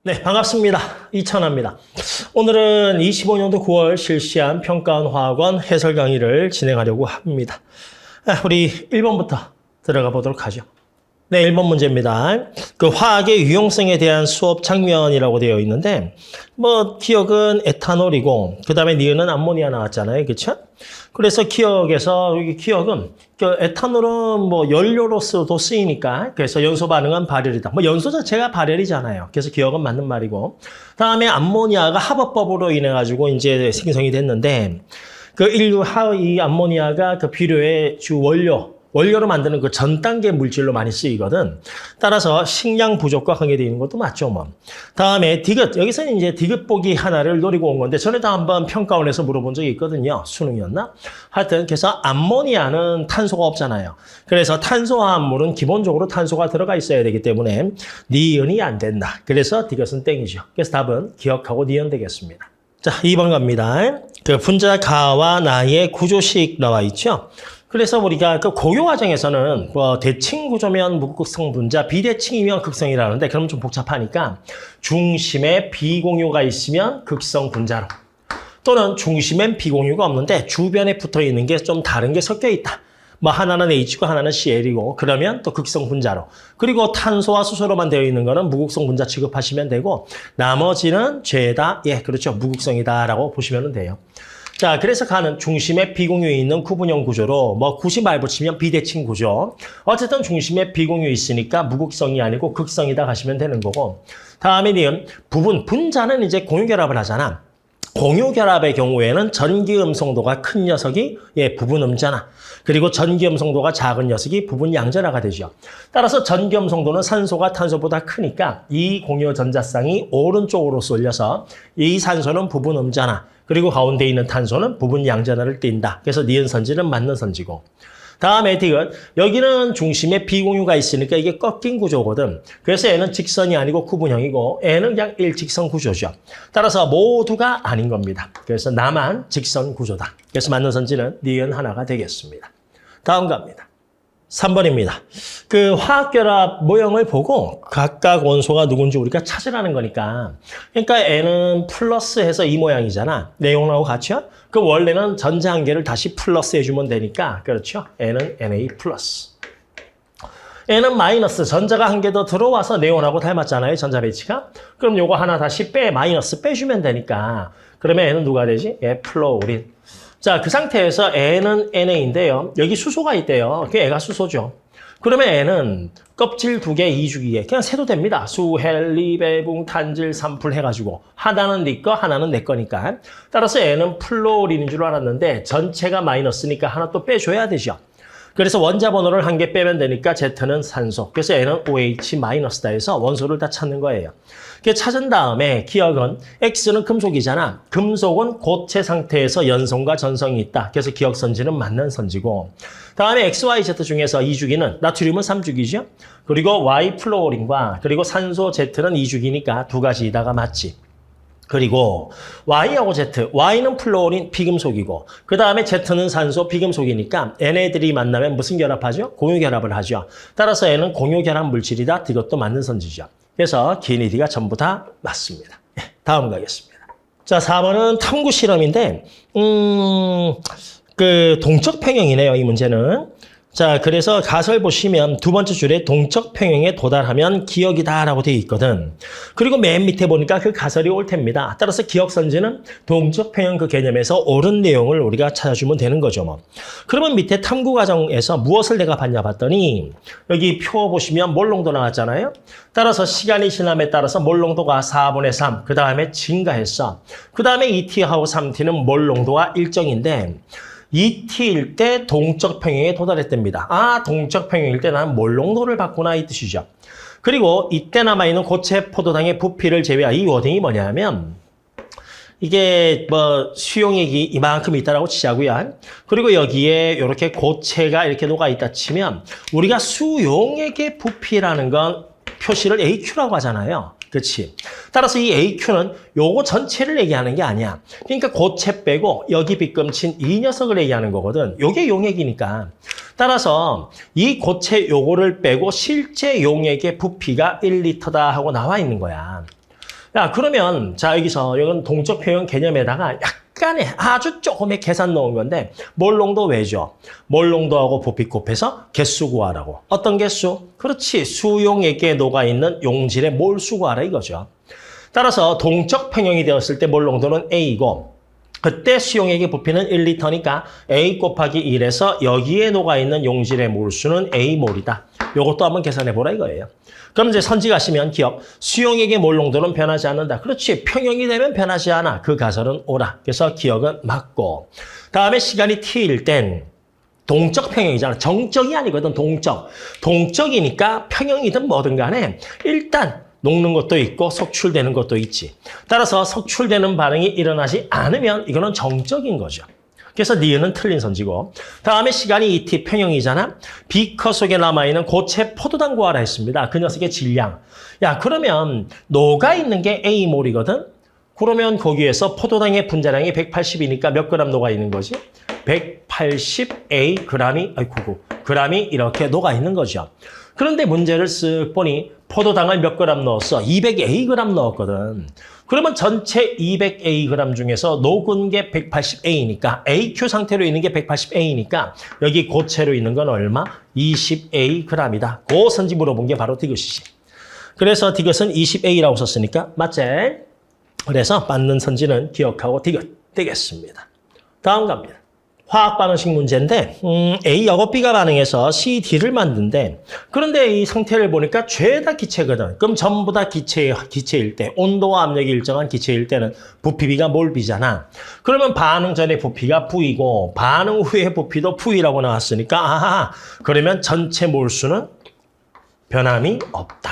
네, 반갑습니다. 이천화입니다. 오늘은 25년도 9월 실시한 평가원화학원 해설 강의를 진행하려고 합니다. 우리 1번부터 들어가 보도록 하죠. 네, 1번 문제입니다. 그 화학의 유용성에 대한 수업 장면이라고 되어 있는데, 기억은 에탄올이고, 그 다음에 니은은 암모니아 나왔잖아요. 그쵸? 그래서 기억에서, 여기 기억은, 에탄올은 연료로서도 쓰이니까, 그래서 연소 반응은 발열이다. 연소 자체가 발열이잖아요. 그래서 기억은 맞는 말이고. 다음에 암모니아가 합업법으로 인해가지고 이제 생성이 됐는데, 이 암모니아가 그 비료의 주 원료로 만드는 그 전 단계 물질로 많이 쓰이거든. 따라서 식량 부족과 관계되어 있는 것도 맞죠, 뭐. 다음에 디귿. 여기서는 이제 디귿 보기 하나를 노리고 온 건데, 전에도 한번 평가원에서 물어본 적이 있거든요. 수능이었나? 하여튼, 그래서 암모니아는 탄소가 없잖아요. 그래서 탄소화합물은 기본적으로 탄소가 들어가 있어야 되기 때문에 니은이 안 된다. 그래서 디귿은 땡이죠. 그래서 답은 기억하고 니은 되겠습니다. 자, 2번 갑니다. 그 분자 가와 나의 구조식 나와 있죠. 그래서 우리가 그 고교 과정에서는 대칭 구조면 무극성 분자, 비대칭이면 극성이라는데 그러면 좀 복잡하니까 중심에 비공유가 있으면 극성 분자로, 또는 중심엔 비공유가 없는데 주변에 붙어 있는 게 좀 다른 게 섞여 있다. 하나는 H고 하나는 Cl이고 그러면 또 극성 분자로. 그리고 탄소와 수소로만 되어 있는 거는 무극성 분자 취급하시면 되고 나머지는 죄다 그렇죠. 무극성이다라고 보시면 돼요. 자, 그래서 가는 중심에 비공유에 있는 구분형 구조로 굳이 말 붙이면 비대칭 구조. 어쨌든 중심에 비공유 있으니까 무극성이 아니고 극성이다 가시면 되는 거고. 다음에 니은 분자는 이제 공유결합을 하잖아. 공유결합의 경우에는 전기음성도가 큰 녀석이 부분음자나, 그리고 전기음성도가 작은 녀석이 부분양전하가 되죠. 따라서 전기음성도는 산소가 탄소보다 크니까 이 공유 전자쌍이 오른쪽으로 쏠려서 이 산소는 부분음자나, 그리고 가운데 있는 탄소는 부분양전하를 띈다. 그래서 니은 선지는 맞는 선지고. 다음에 디귿. 여기는 중심에 비공유가 있으니까 이게 꺾인 구조거든. 그래서 얘는 직선이 아니고 구분형이고 얘는 그냥 일직선 구조죠. 따라서 모두가 아닌 겁니다. 그래서 나만 직선 구조다. 그래서 맞는 선지는 니은 하나가 되겠습니다. 다음 갑니다. 3번입니다. 그 화학결합 모형을 보고 각각 원소가 누군지 우리가 찾으라는 거니까. 그러니까 N은 플러스 해서 이 모양이잖아. 내용하고 같이요? 그 원래는 전자 한 개를 다시 플러스 해주면 되니까. 그렇죠? N은 Na 플러스. N은 마이너스. 전자가 한 개 더 들어와서 네온하고 닮았잖아요. 전자 배치가. 그럼 요거 하나 다시 마이너스 빼주면 되니까. 그러면 N은 누가 되지? 플로우린. 자, 그 상태에서 N은 NA인데요. 여기 수소가 있대요. 그 애가 수소죠. 그러면 N은 껍질 2개, 2주기에 그냥 세도 됩니다. 수, 헬, 리, 배붕, 탄질, 산풀 해가지고 하나는 네 거, 하나는 내 거니까. 따라서 N은 플로린인 줄 알았는데 전체가 마이너스니까 하나 또 빼줘야 되죠. 그래서 원자 번호를 한 개 빼면 되니까 Z는 산소. 그래서 N은 OH-다 해서 원소를 다 찾는 거예요. 찾은 다음에 기억은 X는 금속이잖아. 금속은 고체 상태에서 연성과 전성이 있다. 그래서 기억 선지는 맞는 선지고. 다음에 XYZ 중에서 2주기는 나트륨은 3주기죠. 그리고 Y 플로린과 그리고 산소 Z는 2주기니까 두 가지이다가 맞지. 그리고 Y하고 Z, Y는 플로린 비금속이고 그 다음에 Z는 산소 비금속이니까 얘네들이 만나면 무슨 결합하죠? 공유결합을 하죠. 따라서 얘는 공유결합 물질이다. 이것도 맞는 선지죠. 그래서 기니디가 전부 다 맞습니다. 다음 가겠습니다. 자, 4번은 탐구 실험인데 동적 평형이네요. 이 문제는. 자, 그래서 가설 보시면 두 번째 줄에 동적 평형에 도달하면 기억이다라고 되어 있거든. 그리고 맨 밑에 보니까 그 가설이 올 텐입니다. 따라서 기억 선지는 동적 평형 그 개념에서 옳은 내용을 우리가 찾아주면 되는 거죠. 그러면 밑에 탐구 과정에서 무엇을 내가 봤냐 봤더니 여기 표 보시면 몰농도 나왔잖아요. 따라서 시간이 지남에 따라서 몰농도가 4분의 3, 그 다음에 증가했어. 그 다음에 2T하고 3T는 몰농도가 일정인데 2T일 때 동적 평형에 도달했답니다. 아, 동적 평형일 때 나는 몰농도를 봤구나 이 뜻이죠. 그리고 이때 남아있는 고체 포도당의 부피를 제외한 이 워딩이 뭐냐면 이게 수용액이 이만큼 있다라고 치자고요. 그리고 여기에 이렇게 고체가 이렇게 녹아있다 치면 우리가 수용액의 부피라는 건 표시를 AQ라고 하잖아요. 그렇지. 따라서 이 AQ는 요거 전체를 얘기하는 게 아니야. 그러니까 고체 빼고 여기 빗금친 이 녀석을 얘기하는 거거든. 요게 용액이니까. 따라서 이 고체 요거를 빼고 실제 용액의 부피가 1리터다 하고 나와 있는 거야. 야, 그러면 자 여기서 이건 동적 평형 개념에다가 약간의 아주 조금의 계산 넣은 건데 몰농도 왜죠? 몰농도하고 부피 곱해서 개수 구하라고. 어떤 개수? 그렇지. 수용액에 녹아있는 용질의 몰수 구하라 이거죠. 따라서 동적 평형이 되었을 때 몰농도는 A이고 그때 수용액의 부피는 1리터니까 A 곱하기 1에서 여기에 녹아있는 용질의 몰수는 A몰이다. 요것도 한번 계산해보라 이거예요. 그럼 이제 선지가시면 기억. 수용액의 몰농도는 변하지 않는다. 그렇지. 평형이 되면 변하지 않아. 그 가설은 옳아. 그래서 기억은 맞고. 다음에 시간이 t일 땐 동적 평형이잖아. 정적이 아니거든. 동적. 동적이니까 평형이든 뭐든 간에 일단 녹는 것도 있고 석출되는 것도 있지. 따라서 석출되는 반응이 일어나지 않으면 이거는 정적인 거죠. 그래서 니은은 틀린 선지고. 다음에 시간이 2t 평형이잖아. 비커 속에 남아있는 고체 포도당 구하라 했습니다. 그 녀석의 질량. 야, 그러면 녹아있는 게 A몰이거든? 그러면 거기에서 포도당의 분자량이 180이니까 몇 그램 녹아있는 거지? 180A 그램이 이렇게 녹아있는 거죠. 그런데 문제를 쓱 보니 포도당을 몇 그램 넣었어? 200A 그램 넣었거든. 그러면 전체 200A 그램 중에서 녹은 게 180A니까 AQ 상태로 있는 게 180A니까 여기 고체로 있는 건 얼마? 20A 그램이다. 그 선지 물어본 게 바로 디귿이지. 그래서 디귿은 20A라고 썼으니까 맞지? 그래서 맞는 선지는 기억하고 디귿 되겠습니다. 다음 갑니다. 화학 반응식 문제인데 A하고 B가 반응해서 C, D를 만든대. 그런데 이 상태를 보니까 죄다 기체거든. 그럼 전부 다 기체일 때, 온도와 압력이 일정한 기체일 때는 부피 B가 몰 B잖아. 그러면 반응 전에 부피가 V이고 반응 후에 부피도 V라고 나왔으니까 아하, 그러면 전체 몰수는 변함이 없다.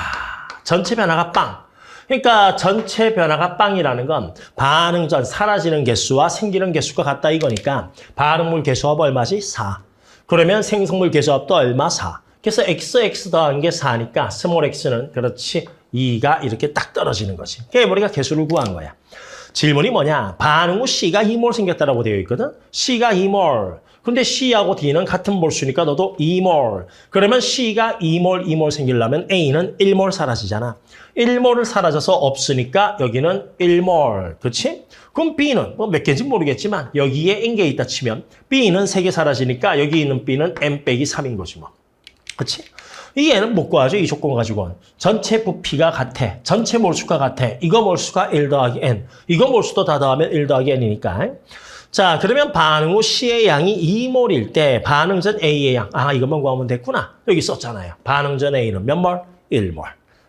전체 변화가 빵. 그러니까 전체 변화가 빵이라는 건 반응 전 사라지는 개수와 생기는 개수가 같다 이거니까 반응물 개수합 얼마지? 4. 그러면 생성물 개수합도 얼마? 4. 그래서 XX 더한 게 4니까 스몰 x는 그렇지 2가 이렇게 딱 떨어지는 거지. 그게 우리가 개수를 구한 거야. 질문이 뭐냐? 반응 후 C가 2몰 생겼다라고 되어 있거든. C가 2몰. 근데 C하고 D는 같은 몰수니까 너도 2몰. 그러면 C가 2몰 생기려면 A는 1몰 사라지잖아. 1몰을 사라져서 없으니까 여기는 1몰. 그렇지? 그럼 B는 뭐 몇 개인지 모르겠지만 여기에 N개 있다 치면 B는 3개 사라지니까 여기 있는 B는 N 빼기 3인 거지 뭐. 그렇지? 이 N은 못 구하죠. 이 조건 가지고는. 전체 부피가 같아. 전체 몰수가 같아. 이거 몰수가 1 더하기 N. 이거 몰수도 다 더하면 1 더하기 N이니까. 자, 그러면 반응 후 C의 양이 2몰일 때 반응 전 A의 양. 아, 이것만 구하면 됐구나. 여기 썼잖아요. 반응 전 A는 몇 몰? 1몰.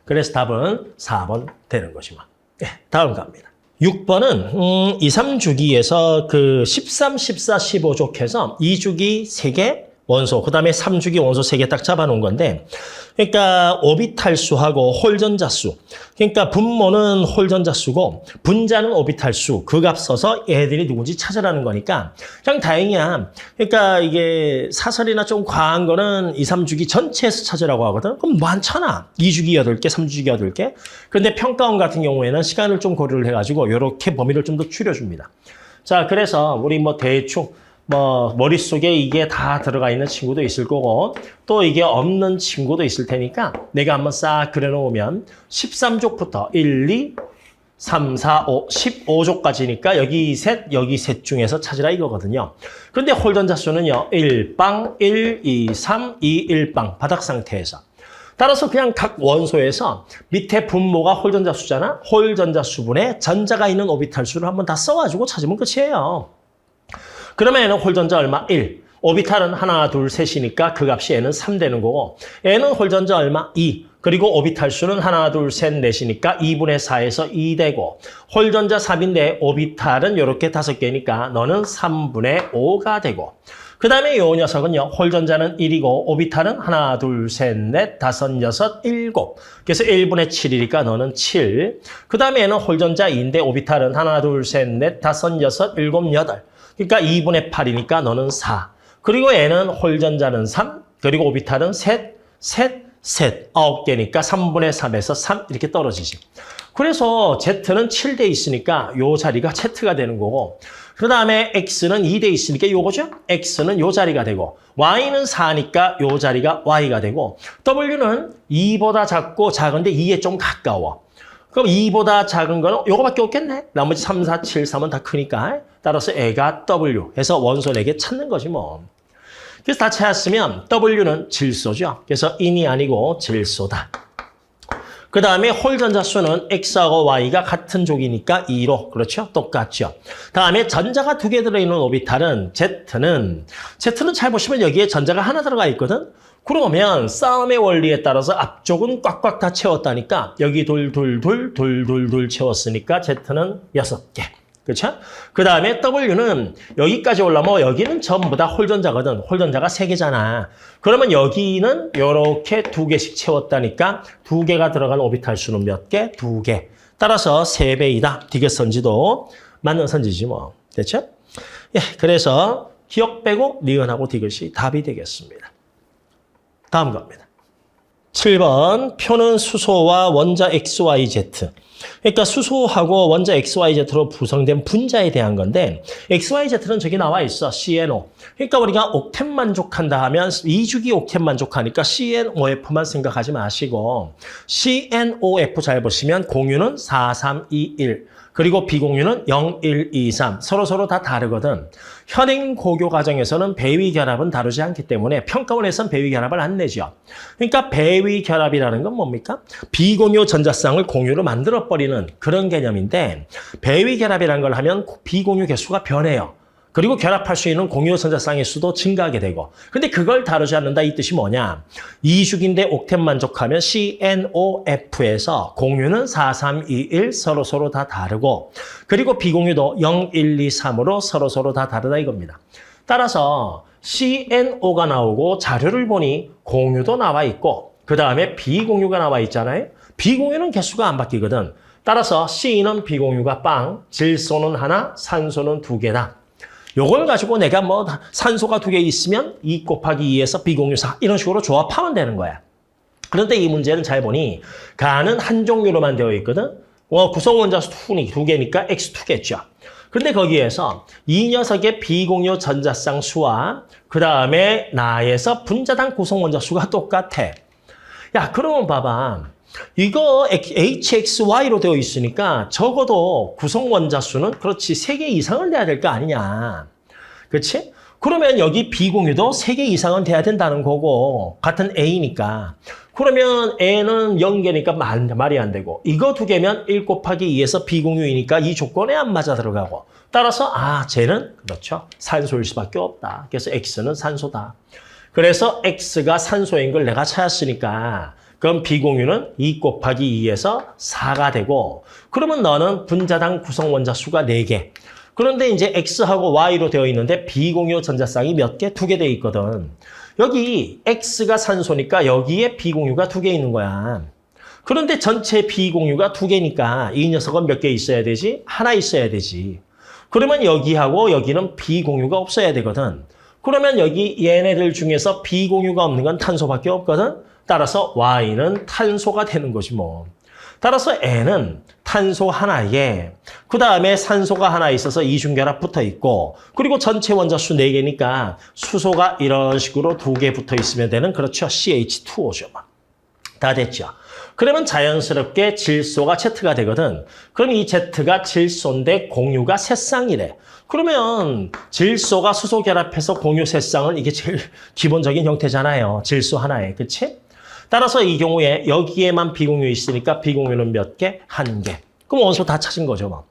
그래서 답은 4번 되는 것이죠. 네, 다음 갑니다. 6번은 2, 3주기에서 그 13, 14, 15족해서 2주기 3개 원소, 그 다음에 3주기 원소 3개 딱 잡아놓은 건데 그러니까 오비탈수하고 홀전자수. 그러니까 분모는 홀전자수고 분자는 오비탈수. 그 값 써서 얘들이 누군지 찾으라는 거니까 그냥 다행이야. 그러니까 이게 사설이나 좀 과한 거는 2, 3주기 전체에서 찾으라고 하거든. 그럼 많잖아. 2주기 8개, 3주기 8개. 그런데 평가원 같은 경우에는 시간을 좀 고려를 해가지고 이렇게 범위를 좀 더 줄여줍니다. 자, 그래서 우리 뭐 대충 머릿속에 이게 다 들어가 있는 친구도 있을 거고 또 이게 없는 친구도 있을 테니까 내가 한번 싹 그려놓으면 13족부터 1, 2, 3, 4, 5, 15족까지니까 여기 셋 중에서 찾으라 이거거든요. 그런데 홀전자 수는요. 1빵, 1, 2, 3, 2, 1빵 바닥 상태에서. 따라서 그냥 각 원소에서 밑에 분모가 홀전자 수잖아. 홀전자 수분에 전자가 있는 오비탈 수를 한번 다 써가지고 찾으면 끝이에요. 그러면 N은 홀전자 얼마? 1. 오비탈은 하나, 둘, 셋이니까 그 값이 N은 3 되는 거고 N은 홀전자 얼마? 2. 그리고 오비탈 수는 하나, 둘, 셋, 넷이니까 2분의 4에서 2 되고 홀전자 3인데 오비탈은 이렇게 5개니까 너는 3분의 5가 되고 그 다음에 이 녀석은요. 홀전자는 1이고 오비탈은 하나, 둘, 셋, 넷, 5, 6, 7. 그래서 1분의 7이니까 너는 7. 그 다음에 얘는 홀전자 2인데 오비탈은 하나, 둘, 셋, 넷, 5, 6, 7, 8. 그러니까 2분의 8이니까 너는 4. 그리고 얘는 홀전자는 3. 그리고 오비탈은 셋, 9개니까 3분의 3에서 3 이렇게 떨어지지. 그래서 Z는 7돼 있으니까 요 자리가 Z가 되는 거고 그 다음에 X는 2돼 있으니까 요거죠? X는 요 자리가 되고 Y는 4니까 요 자리가 Y가 되고 W는 2보다 작고 작은데 2에 좀 가까워. 그럼 2보다 작은 거는 요거밖에 없겠네. 나머지 3, 4, 7, 3은 다 크니까. 따라서 애가 W 해서 원소 4개 찾는 거지 뭐. 그래서 다 찾았으면 W는 질소죠. 그래서 인이 아니고 질소다. 그 다음에 홀 전자수는 X하고 Y가 같은 족이니까 2로. 그렇죠? 똑같죠. 다음에 전자가 2개 들어있는 오비탈은 Z는 잘 보시면 여기에 전자가 하나 들어가 있거든. 그러면 싸움의 원리에 따라서 앞쪽은 꽉꽉 다 채웠다니까 여기 돌 채웠으니까 Z는 6개. 그렇죠? 그 다음에 W는 여기까지 올라면 여기는 전부 다 홀전자거든. 홀전자가 3개잖아. 그러면 여기는 이렇게 2개씩 채웠다니까 2개가 들어간 오비탈 수는 몇 개? 2개. 따라서 3배이다. 디귿 선지도 맞는 선지지 뭐. 됐죠? 예, 그래서 기억 빼고 니은하고 디귿이 답이 되겠습니다. 다음 겁니다. 7번 표는 수소와 원자 XYZ. 그러니까 수소하고 원자 XYZ로 구성된 분자에 대한 건데 XYZ는 저기 나와 있어. CNO. 그러니까 우리가 옥텟 만족한다 하면 2주기 옥텟 만족하니까 CNOF만 생각하지 마시고 CNOF 잘 보시면 공유는 4321 그리고 비공유는 0123 서로 다 다르거든. 현행 고교 과정에서는 배위 결합은 다루지 않기 때문에 평가원에서는 배위 결합을 안 내죠. 그러니까 배위 결합이라는 건 뭡니까? 비공유 전자쌍을 공유로 만들어버리는 그런 개념인데 배위 결합이라는 걸 하면 비공유 개수가 변해요. 그리고 결합할 수 있는 공유 전자쌍의 수도 증가하게 되고. 근데 그걸 다루지 않는다 이 뜻이 뭐냐? 2주기인데 옥텟 만족하면 CNOF에서 공유는 4321 서로 다 다르고 그리고 비공유도 0123으로 서로 다 다르다 이겁니다. 따라서 CNO가 나오고 자료를 보니 공유도 나와 있고 그 다음에 비공유가 나와 있잖아요. 비공유는 개수가 안 바뀌거든. 따라서 C는 비공유가 빵, 질소는 하나, 산소는 2개다. 요걸 가지고 내가 뭐 산소가 2개 있으면 2 곱하기 2에서 비공유 4 이런 식으로 조합하면 되는 거야. 그런데 이 문제는 잘 보니 가는 한 종류로만 되어 있거든. 구성 원자수 2개니까 X2겠죠. 근데 거기에서 이 녀석의 비공유 전자쌍 수와 그 다음에 나에서 분자당 구성 원자 수가 똑같아. 야, 그러면 봐봐. 이거 HXY로 되어 있으니까 적어도 구성 원자 수는 그렇지 3개 이상은 돼야 될 거 아니냐. 그렇지? 그러면 여기 비공유도 3개 이상은 돼야 된다는 거고 같은 A니까. 그러면 N은 0개니까 말이 안 되고 이거 2개면 1 곱하기 2에서 비공유이니까 이 조건에 안 맞아 들어가고 따라서 쟤는 그렇죠. 산소일 수밖에 없다. 그래서 X는 산소다. 그래서 X가 산소인 걸 내가 찾았으니까 그럼 비공유는 2 곱하기 2에서 4가 되고 그러면 너는 분자당 구성 원자 수가 4개. 그런데 이제 X하고 Y로 되어 있는데 비공유 전자쌍이 몇 개? 2개 되어 있거든. 여기 X가 산소니까 여기에 비공유가 2개 있는 거야. 그런데 전체 비공유가 2개니까 이 녀석은 몇 개 있어야 되지? 하나 있어야 되지. 그러면 여기하고 여기는 비공유가 없어야 되거든. 그러면 여기 얘네들 중에서 비공유가 없는 건 탄소밖에 없거든. 따라서 Y는 탄소가 되는 거지 뭐. 따라서 N은 탄소 하나에 그 다음에 산소가 하나 있어서 이중결합 붙어 있고 그리고 전체 원자수 4개니까 수소가 이런 식으로 2개 붙어 있으면 되는 그렇죠. CH2O죠. 다 됐죠. 그러면 자연스럽게 질소가 Z가 되거든. 그럼 이 Z가 질소인데 공유가 3쌍이래. 그러면 질소가 수소 결합해서 공유 3쌍은 이게 제일 기본적인 형태잖아요. 질소 하나에. 그치? 따라서 이 경우에 여기에만 비공유 있으니까 비공유는 몇 개? 1개. 그럼 원소 다 찾은 거죠. 뭐.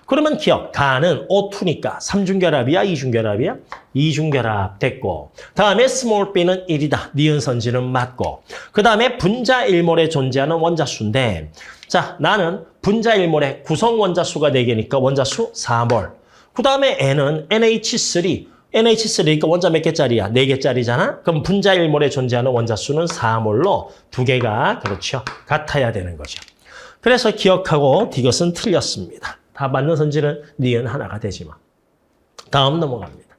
그러면 기억, 가는 O2니까 3중결합이야? 2중결합이야? 2중결합 됐고 다음에 스몰 b는 1이다. 니은 선지는 맞고 그 다음에 분자 1몰에 존재하는 원자수인데 자 나는 분자 1몰에 구성 원자수가 4개니까 원자수 4몰 그 다음에 N은 NH3 NH3니까 원자 몇 개짜리야? 4개짜리잖아? 그럼 분자 1몰에 존재하는 원자수는 4몰로 2개가 그렇죠. 같아야 되는 거죠. 그래서 기억하고 디귿은 틀렸습니다. 다 맞는 선지는 니은 하나가 되지만. 다음 넘어갑니다.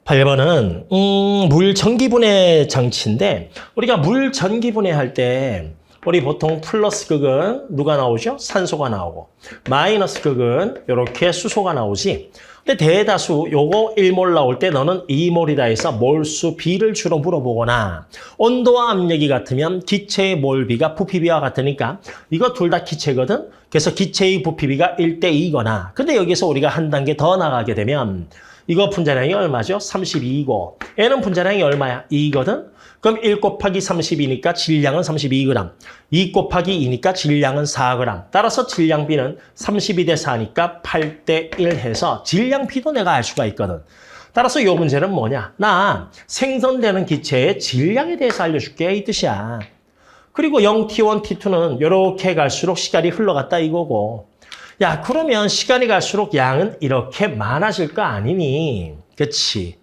8번은 물 전기분해 장치인데 우리가 물 전기분해 할 때 우리 보통 플러스 극은 누가 나오죠? 산소가 나오고 마이너스 극은 이렇게 수소가 나오지. 근데 대다수 요거 1몰 나올 때 너는 2몰이다 해서 몰수 B를 주로 물어보거나 온도와 압력이 같으면 기체의 몰비가 부피비와 같으니까 이거 둘 다 기체거든. 그래서 기체의 부피비가 1대2거나 근데 여기서 우리가 한 단계 더 나가게 되면 이거 분자량이 얼마죠? 32이고 얘는 분자량이 얼마야? 2거든. 그럼 1 곱하기 32니까 질량은 32g. 2 곱하기 2니까 질량은 4g. 따라서 질량 B는 32대 4니까 8대 1 해서 질량 B도 내가 알 수가 있거든. 따라서 이 문제는 뭐냐? 나 생성되는 기체의 질량에 대해서 알려줄게 이 뜻이야. 그리고 0T1, T2는 이렇게 갈수록 시간이 흘러갔다 이거고. 야 그러면 시간이 갈수록 양은 이렇게 많아질 거 아니니? 그치?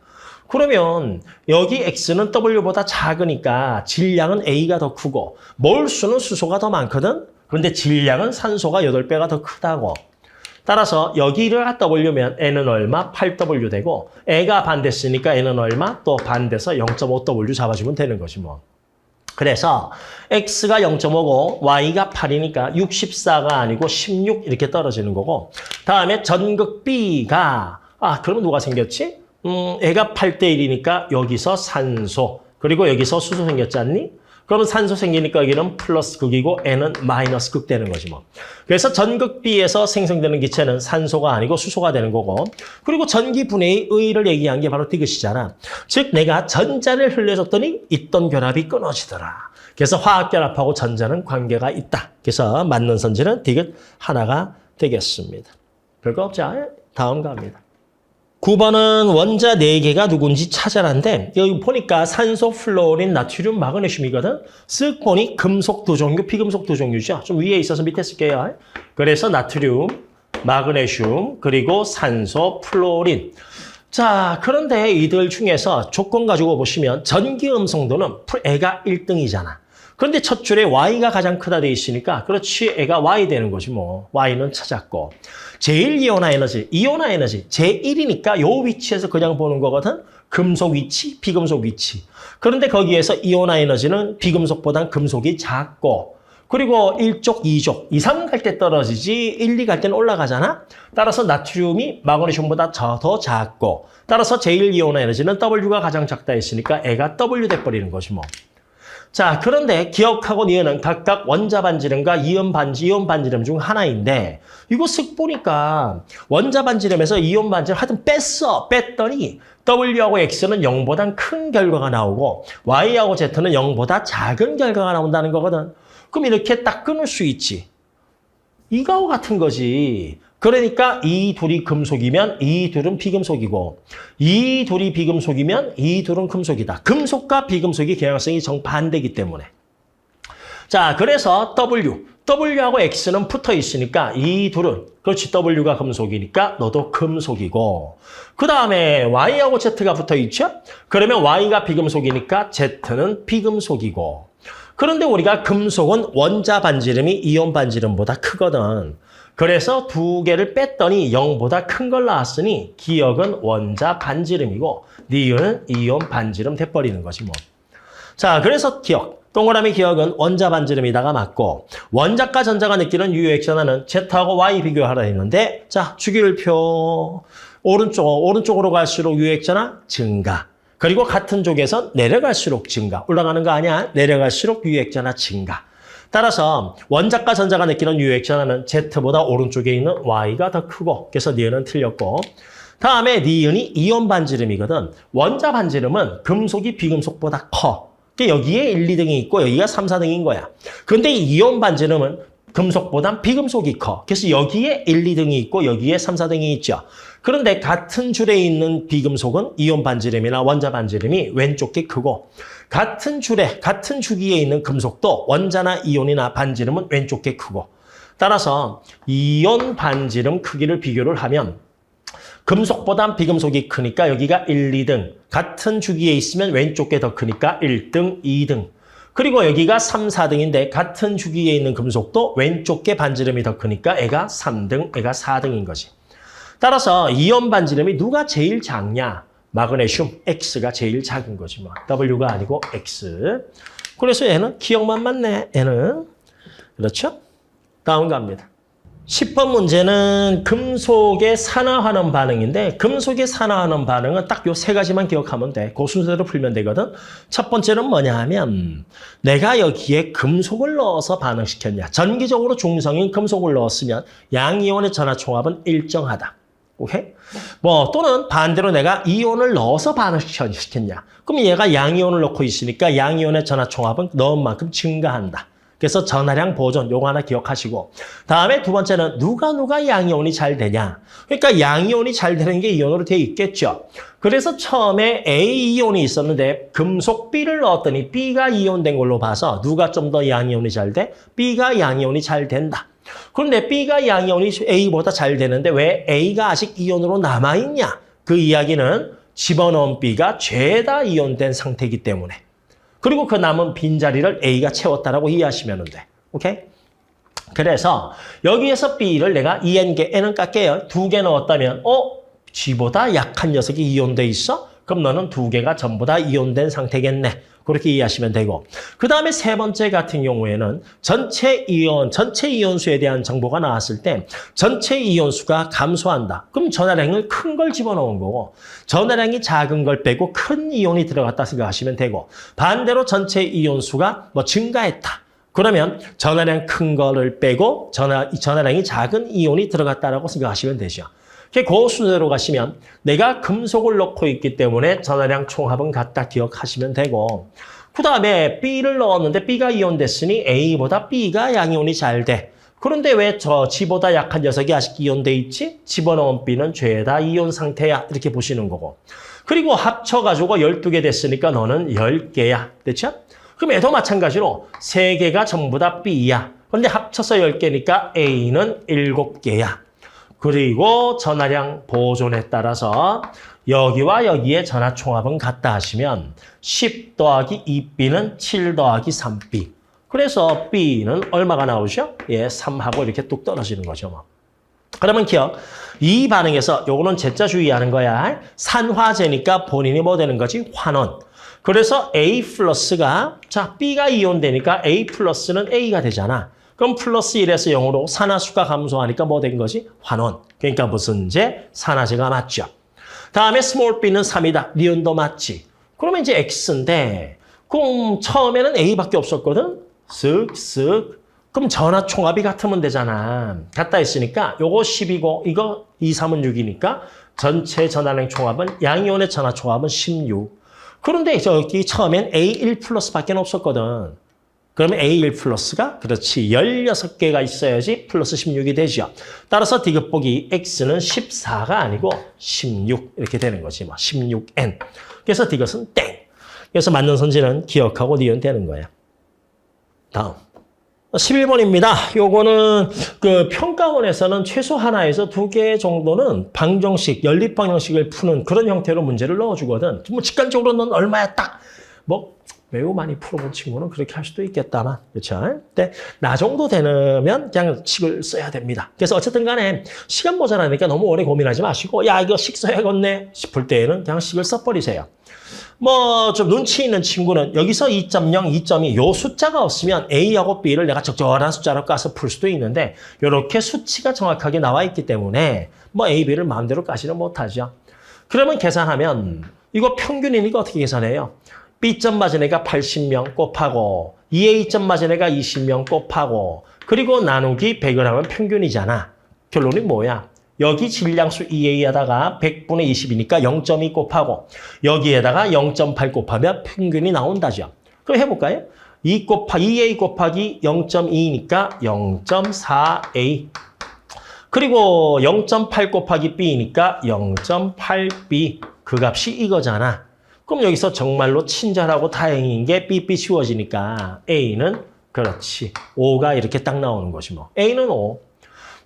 그러면 여기 X는 W보다 작으니까 질량은 A가 더 크고 몰수는 수소가 더 많거든? 그런데 질량은 산소가 8배가 더 크다고. 따라서 여기를 갖다 보려면 N은 얼마? 8W 되고 A가 반대쓰니까 N은 얼마? 또 반대서 0.5W 잡아주면 되는 거지 뭐. 그래서 X가 0.5고 Y가 8이니까 64가 아니고 16 이렇게 떨어지는 거고 다음에 전극 B가 그러면 누가 생겼지? 애가 8대 1이니까 여기서 산소 그리고 여기서 수소 생겼지 않니? 그러면 산소 생기니까 여기는 플러스 극이고 N은 마이너스 극 되는 거지 뭐. 그래서 전극 B에서 생성되는 기체는 산소가 아니고 수소가 되는 거고 그리고 전기 분해의 의의를 얘기한 게 바로 이것이잖아. 즉 내가 전자를 흘려줬더니 있던 결합이 끊어지더라. 그래서 화학결합하고 전자는 관계가 있다. 그래서 맞는 선지는 디귿 하나가 되겠습니다. 별거 없죠? 다음 갑니다. 9번은 원자 4개가 누군지 찾아라인데 여기 보니까 산소, 플로린, 나트륨, 마그네슘이거든. 쓱 보니 금속 두 종류, 비금속 두 종류죠. 좀 위에 있어서 밑에 쓸게요. 그래서 나트륨, 마그네슘, 그리고 산소, 플로린. 자, 그런데 이들 중에서 조건 가지고 보시면 전기 음성도는 애가 1등이잖아. 그런데 첫 줄에 Y가 가장 크다 돼 있으니까 그렇지 애가 Y 되는 거지 뭐. Y는 찾았고. 제일 이온화 에너지, 제1이니까 요 위치에서 그냥 보는 거거든. 금속 위치, 비금속 위치. 그런데 거기에서 이온화 에너지는 비금속보단 금속이 작고 그리고 1족, 2족 이상 갈 때 떨어지지 1, 2 갈 때는 올라가잖아. 따라서 나트륨이 마그네슘보다 더 작고 따라서 제일 이온화 에너지는 W가 가장 작다 했으니까 애가 W 돼버리는 것이 뭐. 자, 그런데 기억하고 니은은 각각 원자 반지름과 이온 반지름 중 하나인데 이거 쓱 보니까 원자 반지름에서 이온 반지름 하여튼 뺐더니 W하고 X는 0보다 큰 결과가 나오고 Y하고 Z는 0보다 작은 결과가 나온다는 거거든. 그럼 이렇게 딱 끊을 수 있지. 이거와 같은 거지. 그러니까 이 둘이 금속이면 이 둘은 비금속이고 이 둘이 비금속이면 이 둘은 금속이다. 금속과 비금속이 경향성이 정반대이기 때문에. 자, 그래서 W하고 X는 붙어 있으니까 이 둘은 그렇지 W가 금속이니까 너도 금속이고 그 다음에 Y하고 Z가 붙어 있죠? 그러면 Y가 비금속이니까 Z는 비금속이고 그런데 우리가 금속은 원자 반지름이 이온 반지름보다 크거든. 그래서 두 개를 뺐더니 0보다 큰 걸 나왔으니 기억은 원자 반지름이고 니은은 이온 반지름 돼버리는 거지 뭐. 자, 그래서 기억. 동그라미 기억은 원자 반지름이다가 맞고 원자과 전자가 느끼는 유액전하는 Z하고 Y 비교하라 했는데 자, 주기율표 오른쪽으로 갈수록 유액전하 증가. 그리고 같은 쪽에서 내려갈수록 증가. 올라가는 거 아니야? 내려갈수록 유액전하 증가. 따라서 원자과 전자가 느끼는 유액전하는 Z보다 오른쪽에 있는 Y가 더 크고 그래서 니은은 틀렸고 다음에 니은이 이온 반지름이거든. 원자 반지름은 금속이 비금속보다 커. 여기에 1, 2등이 있고 여기가 3, 4등인 거야. 그런데 이온 반지름은 금속보다 비금속이 커. 그래서 여기에 1, 2등이 있고 여기에 3, 4등이 있죠. 그런데 같은 줄에 있는 비금속은 이온 반지름이나 원자 반지름이 왼쪽 게 크고 같은 줄에, 같은 주기에 있는 금속도 원자나 이온이나 반지름은 왼쪽 게 크고 따라서 이온 반지름 크기를 비교를 하면 금속보단 비금속이 크니까 여기가 1, 2등 같은 주기에 있으면 왼쪽 게 더 크니까 1등, 2등 그리고 여기가 3, 4등인데 같은 주기에 있는 금속도 왼쪽 게 반지름이 더 크니까 애가 3등, 애가 4등인 거지. 따라서 이온 반지름이 누가 제일 작냐? 마그네슘 X가 제일 작은 거지 뭐. W가 아니고 X. 그래서 얘는 기억만 맞네. 얘는 그렇죠? 다음 갑니다. 10번 문제는 금속의 산화하는 반응인데 금속의 산화하는 반응은 딱 요 세 가지만 기억하면 돼. 그 순서대로 풀면 되거든. 첫 번째는 뭐냐 하면 내가 여기에 금속을 넣어서 반응시켰냐. 전기적으로 중성인 금속을 넣었으면 양이온의 전하총합은 일정하다. 오케이? 뭐 또는 반대로 내가 이온을 넣어서 반응시켰냐. 그럼 얘가 양이온을 넣고 있으니까 양이온의 전하총합은 넣은 만큼 증가한다. 그래서 전하량 보존 요거 하나 기억하시고 다음에 두 번째는 누가 양이온이 잘 되냐. 그러니까 양이온이 잘 되는 게 이온으로 되어 있겠죠. 그래서 처음에 A이온이 있었는데 금속 B를 넣었더니 B가 이온된 걸로 봐서 누가 좀 더 양이온이 잘 돼? B가 양이온이 잘 된다. 그런데 B가 양이온이 A보다 잘 되는데 왜 A가 아직 이온으로 남아있냐? 그 이야기는 집어넣은 B가 죄다 이온된 상태이기 때문에. 그리고 그 남은 빈자리를 A가 채웠다라고 이해하시면 돼. 오케이? 그래서 여기에서 B를 내가 N개, N은 깎게요. 2개 넣었다면 G보다 약한 녀석이 이온돼 있어? 그럼 너는 2개가 전부 다 이온된 상태겠네. 그렇게 이해하시면 되고. 그 다음에 세 번째 같은 경우에는 전체 이온수에 대한 정보가 나왔을 때 전체 이온수가 감소한다. 그럼 전하량을 큰 걸 집어넣은 거고 전하량이 작은 걸 빼고 큰 이온이 들어갔다 생각하시면 되고 반대로 전체 이온수가 증가했다. 그러면 전하량 큰 거를 빼고 전하량이 작은 이온이 들어갔다라고 생각하시면 되죠. 그 순서대로 가시면 내가 금속을 넣고 있기 때문에 전하량 총합은 같다 기억하시면 되고 그 다음에 B를 넣었는데 B가 이온됐으니 A보다 B가 양이온이 잘 돼. 그런데 왜 저 G보다 약한 녀석이 아직 이온돼 있지? 집어넣은 B는 죄다 이온 상태야. 이렇게 보시는 거고. 그리고 합쳐가지고 12개 됐으니까 너는 10개야. 됐죠? 그럼 얘도 마찬가지로 3개가 전부 다 B야. 그런데 합쳐서 10개니까 A는 7개야. 그리고 전하량 보존에 따라서 여기와 여기의 전하총합은 같다 하시면 10 더하기 2B는 7 더하기 3B. 그래서 B는 얼마가 나오죠? 3하고 이렇게 뚝 떨어지는 거죠. 뭐. 그러면 기억. 이 반응에서 요거는 제자 주의하는 거야. 산화제니까 본인이 뭐 되는 거지? 환원. 그래서 A 플러스가 B가 이온되니까 A 플러스는 A가 되잖아. 그럼 플러스 1에서 0으로 산화수가 감소하니까 뭐 된 거지? 환원. 그러니까 무슨 제? 산화제가 맞죠. 다음에 스몰 b는 3이다. 니은도 맞지. 그러면 이제 x인데 그럼 처음에는 a밖에 없었거든? 쓱쓱. 그럼 전하총합이 같으면 되잖아. 같다 했으니까 요거 10이고 이거 2, 3은 6이니까 전체 전하량 총합은 양이온의 전하총합은 16. 그런데 저기 처음엔 A1 플러스밖에 없었거든. 그러면 A1 플러스가 그렇지 16개가 있어야지 플러스 16이 되죠. 따라서 디귿보기 X는 14가 아니고 16 이렇게 되는 거지. 16N. 그래서 디귿은 땡. 그래서 맞는 선지는 기억하고 니은 되는 거야. 다음. 11번입니다. 요거는 그 평가원에서는 최소 하나에서 2개 정도는 방정식, 연립 방정식을 푸는 그런 형태로 문제를 넣어주거든. 직관적으로 넌 얼마야 딱. 매우 많이 풀어본 친구는 그렇게 할 수도 있겠다만, 그렇죠? 근데 나 정도 되면 그냥 식을 써야 됩니다. 그래서 어쨌든 간에 시간 모자라니까 너무 오래 고민하지 마시고 야 이거 식 써야겠네 싶을 때에는 그냥 식을 써버리세요. 좀 눈치 있는 친구는 여기서 2.0, 2.2 요 숫자가 없으면 A하고 B를 내가 적절한 숫자로 까서 풀 수도 있는데 이렇게 수치가 정확하게 나와 있기 때문에 A, B를 마음대로 까지는 못하죠. 그러면 계산하면 이거 평균이니까 어떻게 계산해요? B점 맞은 애가 80명 곱하고 2A점 맞은 애가 20명 곱하고 그리고 나누기 100을 하면 평균이잖아. 결론이 뭐야? 여기 질량수 2A 하다가 100분의 20이니까 0.2 곱하고 여기에다가 0.8 곱하면 평균이 나온다죠. 그럼 해볼까요? 2A 곱하기 0.2니까 0.4A 그리고 0.8 곱하기 B니까 0.8B 그 값이 이거잖아. 그럼 여기서 정말로 친절하고 다행인 게 삐삐 치워지니까 A는 그렇지 5가 이렇게 딱 나오는 것이 A는 5.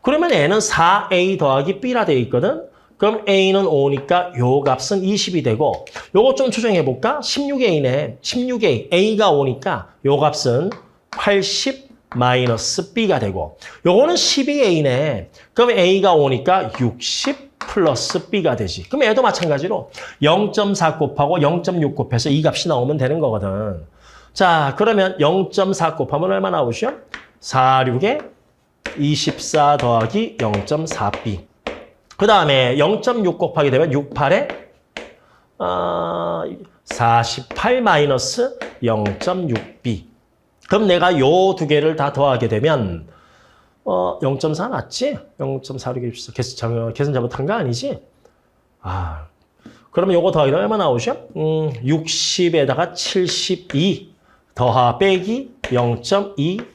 그러면 N은 4A 더하기 B라 되어 있거든. 그럼 A는 5니까 요 값은 20이 되고 요거 좀 추정해볼까? 16A네. 16A. A가 5니까 요 값은 80 마이너스 B가 되고 요거는 12A네. 그럼 A가 5니까 60 플러스 B가 되지. 그럼 얘도 마찬가지로 0.4 곱하고 0.6 곱해서 이 값이 나오면 되는 거거든. 자, 그러면 0.4 곱하면 얼마 나오죠? 46에 24 더하기 0.4b. 그 다음에 0.6 곱하게 되면 68에 48 마이너스 0.6b. 그럼 내가 요 두 개를 다 더하게 되면 0.4 맞지? 0.46 계산 잘못한 거 아니지? 그러면 요거 더하기 되면 얼마 나오죠? 60에다가 72 더하 빼기 0.2b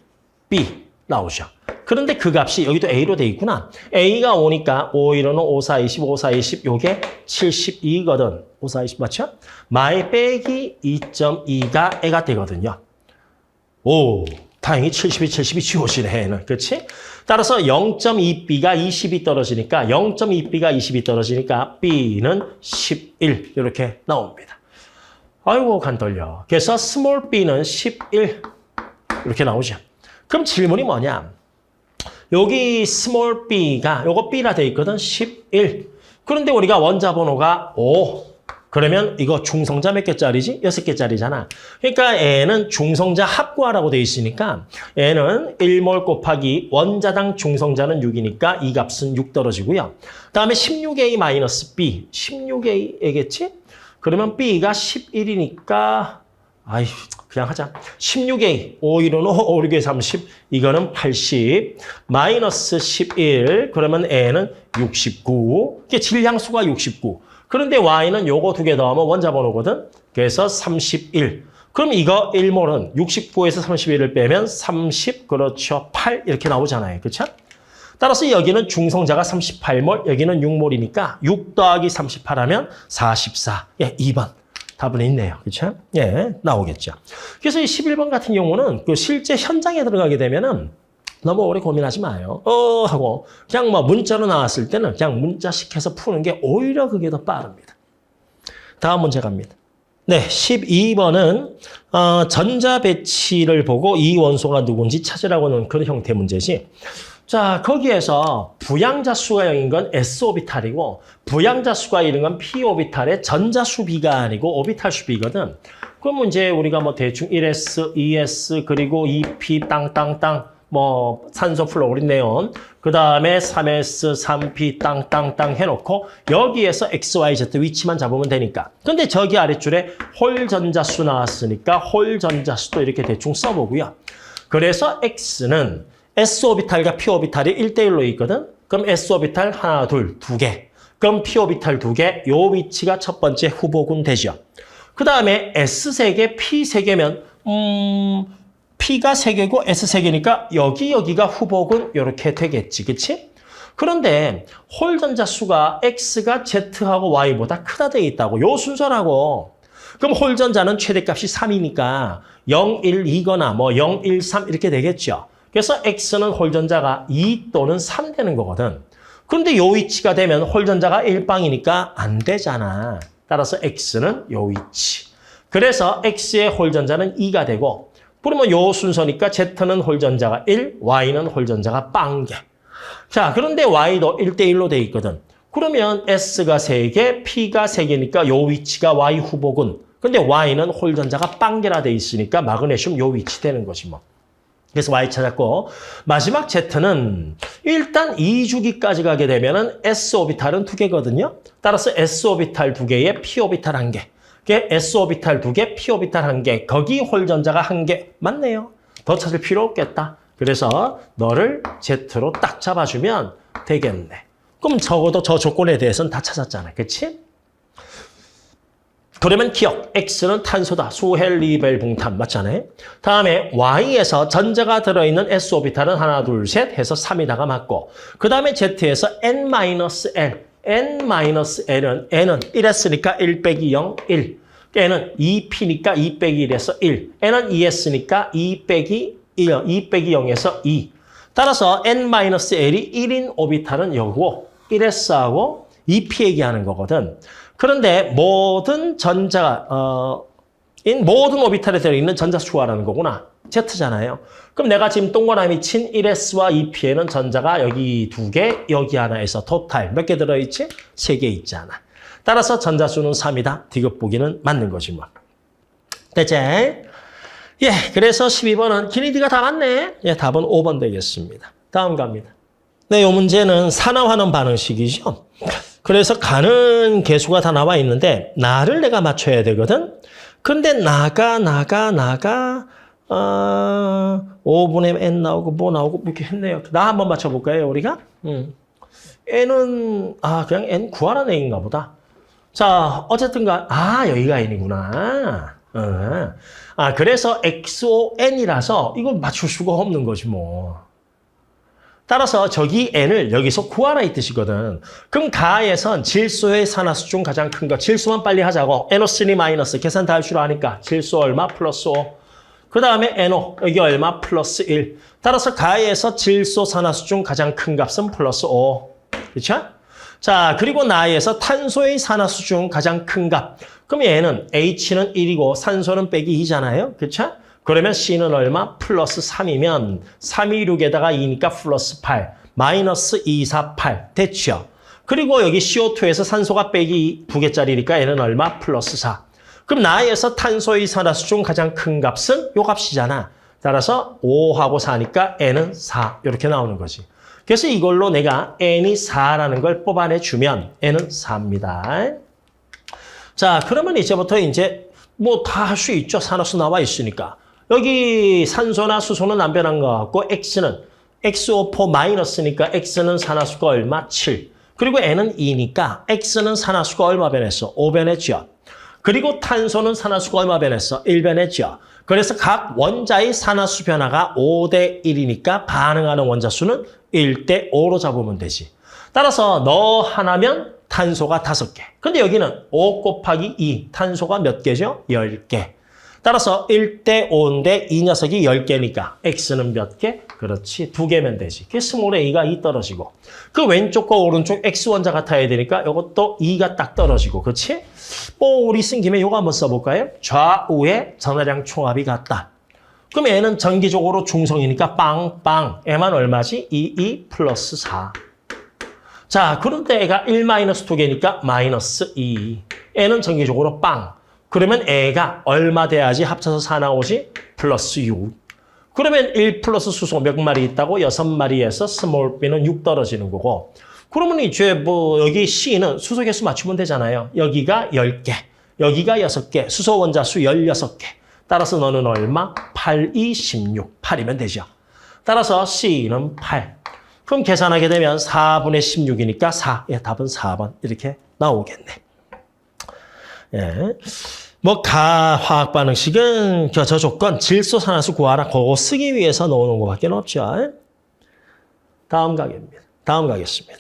나오죠. 그런데 그 값이 여기도 A로 돼 있구나. A가 5니까 5, 1은 5, 4, 20, 5, 4, 20 요게 72거든. 5, 4, 20 맞죠? 마이 빼기 2.2가 애가 되거든요. 오, 다행히 72 지워지네, 얘는. 그렇지? 따라서 0.2B가 20이 떨어지니까 0.2B가 20이 떨어지니까 B는 11 이렇게 나옵니다. 아이고 간 떨려. 그래서 스몰 b는 11 이렇게 나오죠. 그럼 질문이 뭐냐? 여기 스몰 b가 요거 b라 돼 있거든. 11. 그런데 우리가 원자 번호가 5. 그러면 이거 중성자 몇 개짜리지? 6개짜리잖아. 그러니까 얘는 중성자 합구하라고 돼 있으니까 얘는 1몰 곱하기 원자당 중성자는 6이니까 이 값은 6 떨어지고요. 그다음에 16A-B. 16A겠지? 그러면 B가 11이니까 그냥 하자. 16A, 5, 1은 5, 5, 6에 30, 이거는 80, 마이너스 11, 그러면 A는 69, 이게 질량수가 69. 그런데 Y는 요거 두 개 더하면 원자 번호거든. 그래서 31. 그럼 이거 1몰은 69에서 31을 빼면 30, 그렇죠. 8 이렇게 나오잖아요. 그렇죠? 따라서 여기는 중성자가 38몰, 여기는 6몰이니까 6 더하기 38 하면 44. 예, 2번. 답은 있네요. 그렇죠? 예, 나오겠죠. 그래서 이 11번 같은 경우는 그 실제 현장에 들어가게 되면은 너무 오래 고민하지 마요. 하고 그냥 뭐 문자로 나왔을 때는 그냥 문자식해서 푸는 게 오히려 그게 더 빠릅니다. 다음 문제 갑니다. 네, 12번은 전자 배치를 보고 이 원소가 누군지 찾으라고 하는 그런 형태의 문제지. 자, 거기에서 부양자 수가 0인 건 s오비탈이고 부양자 수가 1인 건 p오비탈의 전자수 B가 아니고 오비탈 수 B거든. 그러면 이제 우리가 뭐 대충 1s, 2s 그리고 2p 땅땅땅 뭐 산소 플로린 네온 그다음에 3s, 3p 땅땅땅 해놓고 여기에서 x, y, z 위치만 잡으면 되니까. 근데 저기 아랫줄에 홀 전자수 나왔으니까 홀 전자수도 이렇게 대충 써보고요. 그래서 x는 s오비탈과 p오비탈이 1대1로 있거든. 그럼 s오비탈 하나, 둘, 두 개. 그럼 p오비탈 두 개. 요 위치가 첫 번째 후보군 되죠. 그 다음에 s 세 개, p 세 개면 p가 세 개고 s 세 개니까 여기가 후보군 이렇게 되겠지. 그치? 그런데 홀 전자 수가 x가 z하고 y보다 크다 돼 있다고. 요 순서라고. 그럼 홀 전자는 최대값이 3이니까 0, 1, 2거나 뭐 0, 1, 3 이렇게 되겠죠. 그래서 X는 홀전자가 2 또는 3 되는 거거든. 그런데 요 위치가 되면 홀전자가 1방이니까 안 되잖아. 따라서 X는 요 위치. 그래서 X의 홀전자는 2가 되고 그러면 요 순서니까 Z는 홀전자가 1, Y는 홀전자가 빵개. 자, 그런데 Y도 1대1로 돼 있거든. 그러면 S가 3개, P가 3개니까 요 위치가 Y 후보군. 근데 Y는 홀전자가 빵개라 돼 있으니까 마그네슘 요 위치 되는 거지 뭐. 그래서 Y 찾았고 마지막 Z는 일단 2주기까지 가게 되면은 s오비탈은 2개거든요. 따라서 s오비탈 2개에 p오비탈 1개. 그게 s오비탈 2개, p오비탈 1개. 거기 홀전자가 1개. 맞네요. 더 찾을 필요 없겠다. 그래서 너를 Z로 딱 잡아주면 되겠네. 그럼 적어도 저 조건에 대해서는 다 찾았잖아. 그치? 그러면 기억, X는 탄소다. 수헬리벨 봉탄 맞잖아요. 다음에 Y에서 전자가 들어있는 s오비탈은 하나, 둘, 셋 해서 3이다가 맞고 그 다음에 Z에서 n-l, n-l은 n은 1s니까 1 빼기 0, 1. n은 2p니까 2 빼기 1에서 1. n은 2s니까 2 빼기 0에서 2. 따라서 n-l이 1인 오비탈은 여기고 1s하고 2p 얘기하는 거거든. 그런데 모든 전자가 모든 오비탈에 들어있는 전자 수화라는 거구나. Z잖아요. 그럼 내가 지금 동그라미 친 1s와 2p에는 전자가 여기 2개, 여기 하나에서 토탈 몇 개 들어있지? 3개 있잖아. 따라서 전자 수는 3이다. 디귿 보기는 맞는 거지 뭐. 됐지? 예, 그래서 12번은 기니디가 다 맞네. 예, 답은 5번 되겠습니다. 다음 갑니다. 네, 이 문제는 산화하는 반응식이죠. 그래서 가는 개수가 다 나와 있는데 나를 내가 맞춰야 되거든. 근데 나가 5분의 n 나오고 뭐 나오고 이렇게 했네요. 나 한번 맞춰볼까요, 우리가? n은 그냥 n 구하라는 얘기인가 보다. 자, 어쨌든가 여기가 n이구나. 그래서 XON이라서 이거 맞출 수가 없는 거지 뭐. 따라서 저기 n을 여기서 구하라 이 뜻이거든. 그럼 가에선 질소의 산화수 중 가장 큰 거. 질소만 빨리 하자고. NO3 마이너스. 계산 다 할 줄 아니까. 질소 얼마 플러스 5. 그 다음에 NO. 여기 얼마 플러스 1. 따라서 가에서 질소 산화수 중 가장 큰 값은 플러스 5. 그렇죠? 자, 그리고 나에서 탄소의 산화수 중 가장 큰 값. 그럼 얘는 H는 1이고 산소는 빼기 2잖아요. 그렇죠? 그러면 C는 얼마? 플러스 3이면 3이 6에다가 2니까 플러스 8. 마이너스 2, 4, 8. 됐죠? 그리고 여기 CO2에서 산소가 빼기 2개짜리니까 얘는 얼마? 플러스 4. 그럼 나에서 탄소의 산화수 중 가장 큰 값은 요 값이잖아. 따라서 5하고 4니까 N은 4. 이렇게 나오는 거지. 그래서 이걸로 내가 N이 4라는 걸 뽑아내주면 N은 4입니다. 자, 그러면 이제부터 이제 뭐 다 할 수 있죠. 산화수 나와 있으니까. 여기 산소나 수소는 안 변한 것 같고 X는 XO4 마이너스니까 X는 산화수가 얼마? 7. 그리고 N은 2니까 X는 산화수가 얼마 변했어? 5 변했죠. 그리고 탄소는 산화수가 얼마 변했어? 1 변했죠. 그래서 각 원자의 산화수 변화가 5대 1이니까 반응하는 원자 수는 1대 5로 잡으면 되지. 따라서 너 하나면 탄소가 5개. 근데 여기는 5 곱하기 2, 탄소가 몇 개죠? 10개. 따라서 1대 5인데 이 녀석이 10개니까 X는 몇 개? 그렇지, 2개면 되지. 그게 스몰 a가 2 떨어지고 그 왼쪽과 오른쪽 X 원자 같아야 되니까 이것도 2가 딱 떨어지고, 그렇지? 우리 쓴 김에 이거 한번 써볼까요? 좌우의 전하량 총합이 같다. 그럼 얘는 전기적으로 중성이니까 빵빵. 얘만 얼마지? 2 플러스 4. 자, 그런데 애가 1 마이너스 2개니까 마이너스 2. 애는 전기적으로 빵. 그러면 애가 얼마 돼야지 합쳐서 4 나오지? 플러스 6. 그러면 1 플러스 수소 몇 마리 있다고? 6마리에서 스몰 b는 6 떨어지는 거고. 그러면 이제 여기 C는 수소 개수 맞추면 되잖아요. 여기가 10개, 여기가 6개, 수소 원자 수 16개. 따라서 너는 얼마? 8, 2, 16. 8이면 되죠. 따라서 C는 8. 그럼 계산하게 되면 4분의 16이니까 4. 예, 답은 4번. 이렇게 나오겠네. 예. 화학 반응식은 저 조건 질소 산화수 구하라. 그거 쓰기 위해서 넣어놓은 것밖에 없죠. 다음 가겠습니다.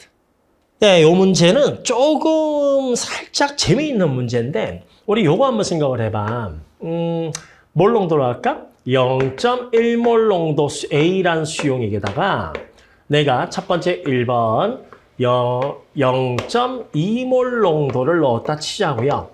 네, 요 문제는 조금 살짝 재미있는 문제인데 우리 요거 한번 생각을 해봐. 몰 농도로 할까? 0.1몰 농도 A란 수용액에다가 내가 첫 번째 1번 0.2몰 농도를 넣었다 치자고요.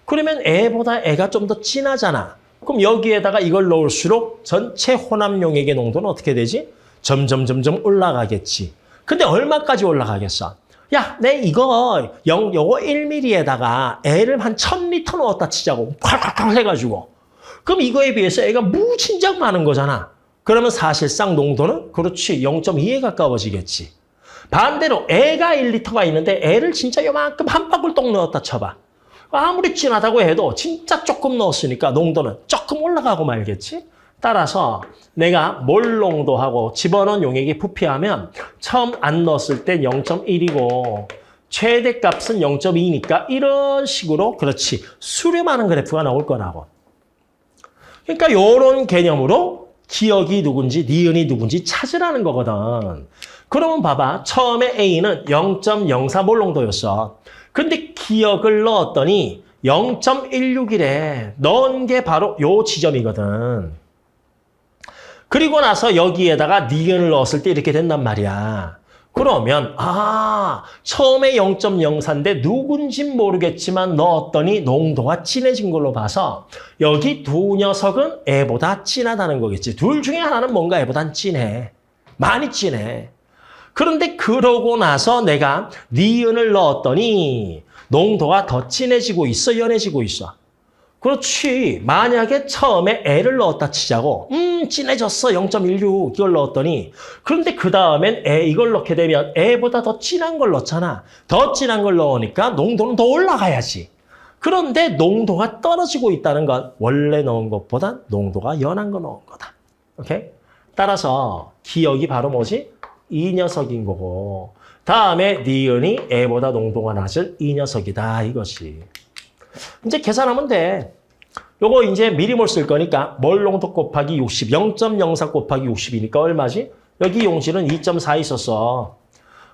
그러면 애보다 애가 좀 더 진하잖아. 그럼 여기에다가 이걸 넣을수록 전체 혼합 용액의 농도는 어떻게 되지? 점점 올라가겠지. 근데 얼마까지 올라가겠어? 야, 내 요거 1mm에다가 애를 한 1000리터 넣었다 치자고. 콸콸콸 해가지고. 그럼 이거에 비해서 애가 무진장 많은 거잖아. 그러면 사실상 농도는 그렇지 0.2에 가까워지겠지. 반대로 애가 1리터가 있는데 애를 진짜 요만큼 한 바굴 똥 넣었다 쳐봐. 아무리 진하다고 해도 진짜 조금 넣었으니까 농도는 조금 올라가고 말겠지. 따라서 내가 몰 농도하고 집어넣은 용액이 부피하면 처음 안 넣었을 땐 0.1이고 최대값은 0.2니까 이런 식으로 그렇지 수렴하는 그래프가 나올 거라고. 그러니까 이런 개념으로 기억이 누군지 니은이 누군지 찾으라는 거거든. 그러면 봐봐. 처음에 A는 0.04몰 농도였어. 근데 기억을 넣었더니 0.16이래. 넣은 게 바로 요 지점이거든. 그리고 나서 여기에다가 니은을 넣었을 때 이렇게 된단 말이야. 그러면 처음에 0.04인데 누군진 모르겠지만 넣었더니 농도가 진해진 걸로 봐서 여기 두 녀석은 애보다 진하다는 거겠지. 둘 중에 하나는 뭔가 애보단 진해. 많이 진해. 그런데 그러고 나서 내가 니은을 넣었더니 농도가 더 진해지고 있어, 연해지고 있어. 그렇지. 만약에 처음에 L을 넣었다 치자고. 진해졌어. 0.16 이걸 넣었더니 그런데 그 다음엔 이걸 넣게 되면 A보다 더 진한 걸 넣잖아. 더 진한 걸 넣으니까 농도는 더 올라가야지. 그런데 농도가 떨어지고 있다는 건 원래 넣은 것보다 농도가 연한 거 넣은 거다. 오케이? 따라서 기억이 바로 뭐지? 이 녀석인 거고 다음에 니은이 A보다 농도가 낮은 이 녀석이다 이것이. 이제 계산하면 돼. 요거 이제 미리몰 쓸 거니까 몰 농도 곱하기 60, 0.04 곱하기 60이니까 얼마지? 여기 용질은 2.4 있었어.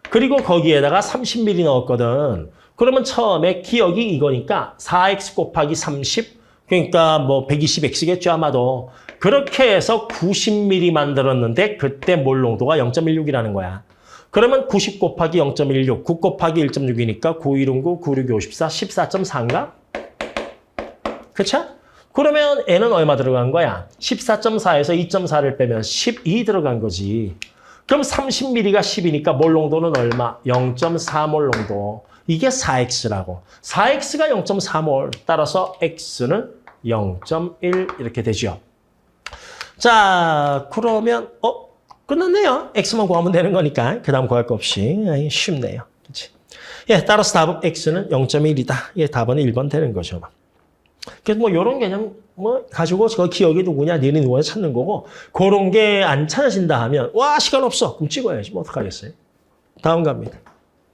그리고 거기에다가 30ml 넣었거든. 그러면 처음에 기억이 이거니까 4x 곱하기 30, 그러니까 뭐 120x겠죠 아마도. 그렇게 해서 90ml 만들었는데 그때 몰 농도가 0.16이라는 거야. 그러면 90 곱하기 0.16, 9 곱하기 1.6이니까 9, 1, 9, 9, 6, 54, 14.4인가? 그쵸? 그러면 N은 얼마 들어간 거야? 14.4에서 2.4를 빼면 12 들어간 거지. 그럼 30ml가 10이니까 몰 농도는 얼마? 0.4몰 농도. 이게 4X라고. 4X가 0.4몰. 따라서 X는 0.1 이렇게 되죠. 자, 그러면 끝났네요. X만 구하면 되는 거니까. 그 다음 구할 거 없이. 쉽네요. 그치? 예, 따라서 답은 X는 0.1이다. 예, 답은 1번 되는 거죠. 그래서 뭐 이런 개념 가지고 저 기억이 누구냐, 니은이 누구냐 찾는 거고 그런 게 안 찾아진다 하면 와 시간 없어. 그럼 찍어야지. 뭐 어떡하겠어요. 다음 갑니다.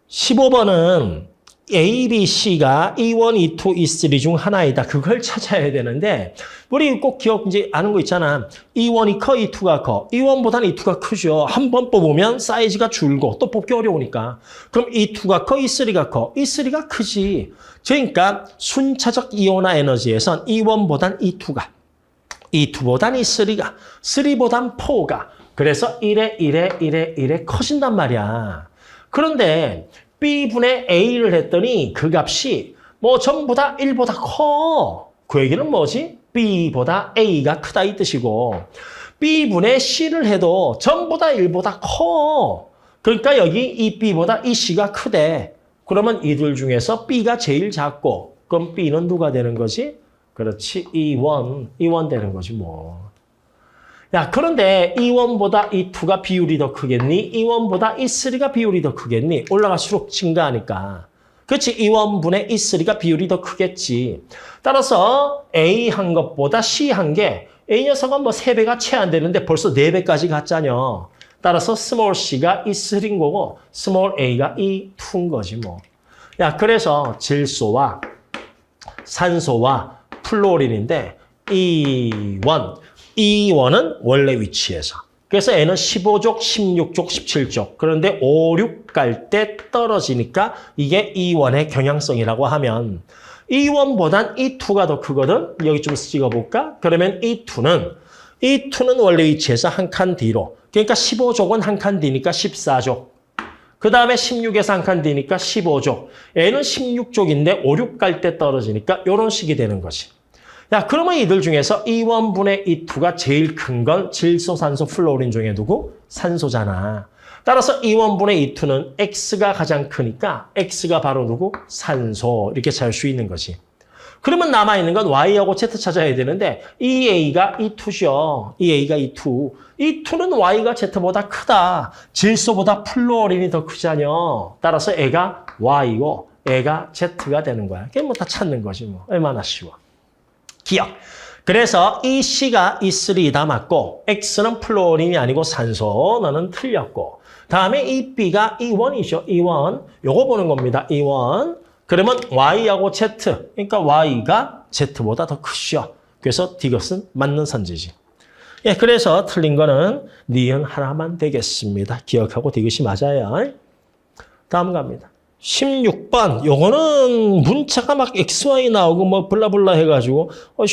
15번은 A, B, C가 E1, E2, E3 중 하나이다. 그걸 찾아야 되는데 우리 꼭 기억 이제 아는 거 있잖아. E1이 커, E2가 커. E1보다는 E2가 크죠. 한 번 뽑으면 사이즈가 줄고 또 뽑기 어려우니까. 그럼 E2가 커, E3가 커. E3가 크지. 그러니까 순차적 이온화 에너지에선 E1보단 E2가, E2보단 E3가, 3보단 4가. 그래서 1에 커진단 말이야. 그런데 B분의 A를 했더니 그 값이 뭐 전부 다 1보다 커. 그 얘기는 뭐지? B보다 A가 크다 이 뜻이고 B분의 C를 해도 전부 다 1보다 커. 그러니까 여기 이 B보다 이 C가 크대. 그러면 이들 중에서 B가 제일 작고 그럼 B는 누가 되는 거지? 그렇지. E1 되는 거지 뭐. 야, 그런데 E1보다 E2가 비율이 더 크겠니? E1보다 E3가 비율이 더 크겠니? 올라갈수록 증가하니까. 그렇지. E1분의 E3가 비율이 더 크겠지. 따라서 A 한 것보다 C 한 게 A 녀석은 뭐 3배가 채 안 되는데 벌써 4배까지 갔잖여. 따라서 small c가 E3인 거고 small a가 E2인 거지 뭐. 야, 그래서 질소와 산소와 플로린인데 E1은 원래 위치에서. 그래서 N은 15족, 16족, 17족. 그런데 5, 6 갈 때 떨어지니까 이게 E1의 경향성이라고 하면 E1보단 E2가 더 크거든. 여기 좀 찍어볼까? 그러면 E2는 원래 위치에서 한 칸 뒤로. 그러니까 15족은 한 칸 뒤니까 14족. 그 다음에 16에서 한 칸 뒤니까 15족. N은 16족인데 5, 6 갈 때 떨어지니까 이런 식이 되는 거지. 야, 그러면 이들 중에서 E1분의 E2가 제일 큰 건 질소, 산소, 플로린 중에 누구? 산소잖아. 따라서 E1분의 E2는 X가 가장 크니까 X가 바로 누구? 산소. 이렇게 찾을 수 있는 거지. 그러면 남아있는 건 Y하고 Z 찾아야 되는데 EA가 E2죠. EA가 E2. E2는 Y가 Z보다 크다. 질소보다 플로린이 더 크잖여. 따라서 애가 Y고 애가 Z가 되는 거야. 그게 뭐 다 찾는 거지 뭐. 얼마나 쉬워. 기억. 그래서 EC가 E3다 맞고 X는 플로린이 아니고 산소. 너는 틀렸고. 다음에 EB가 E1이죠. E1. 요거 보는 겁니다. E1. 그러면 Y하고 Z. 그러니까 Y가 Z보다 더 크죠. 그래서 디귿은 맞는 선지지. 예, 그래서 틀린 거는 니은 하나만 되겠습니다. 기억하고 디귿이 맞아요. 다음 갑니다. 16번. 요거는 문자가 막 XY 나오고 뭐 블라블라 해가지고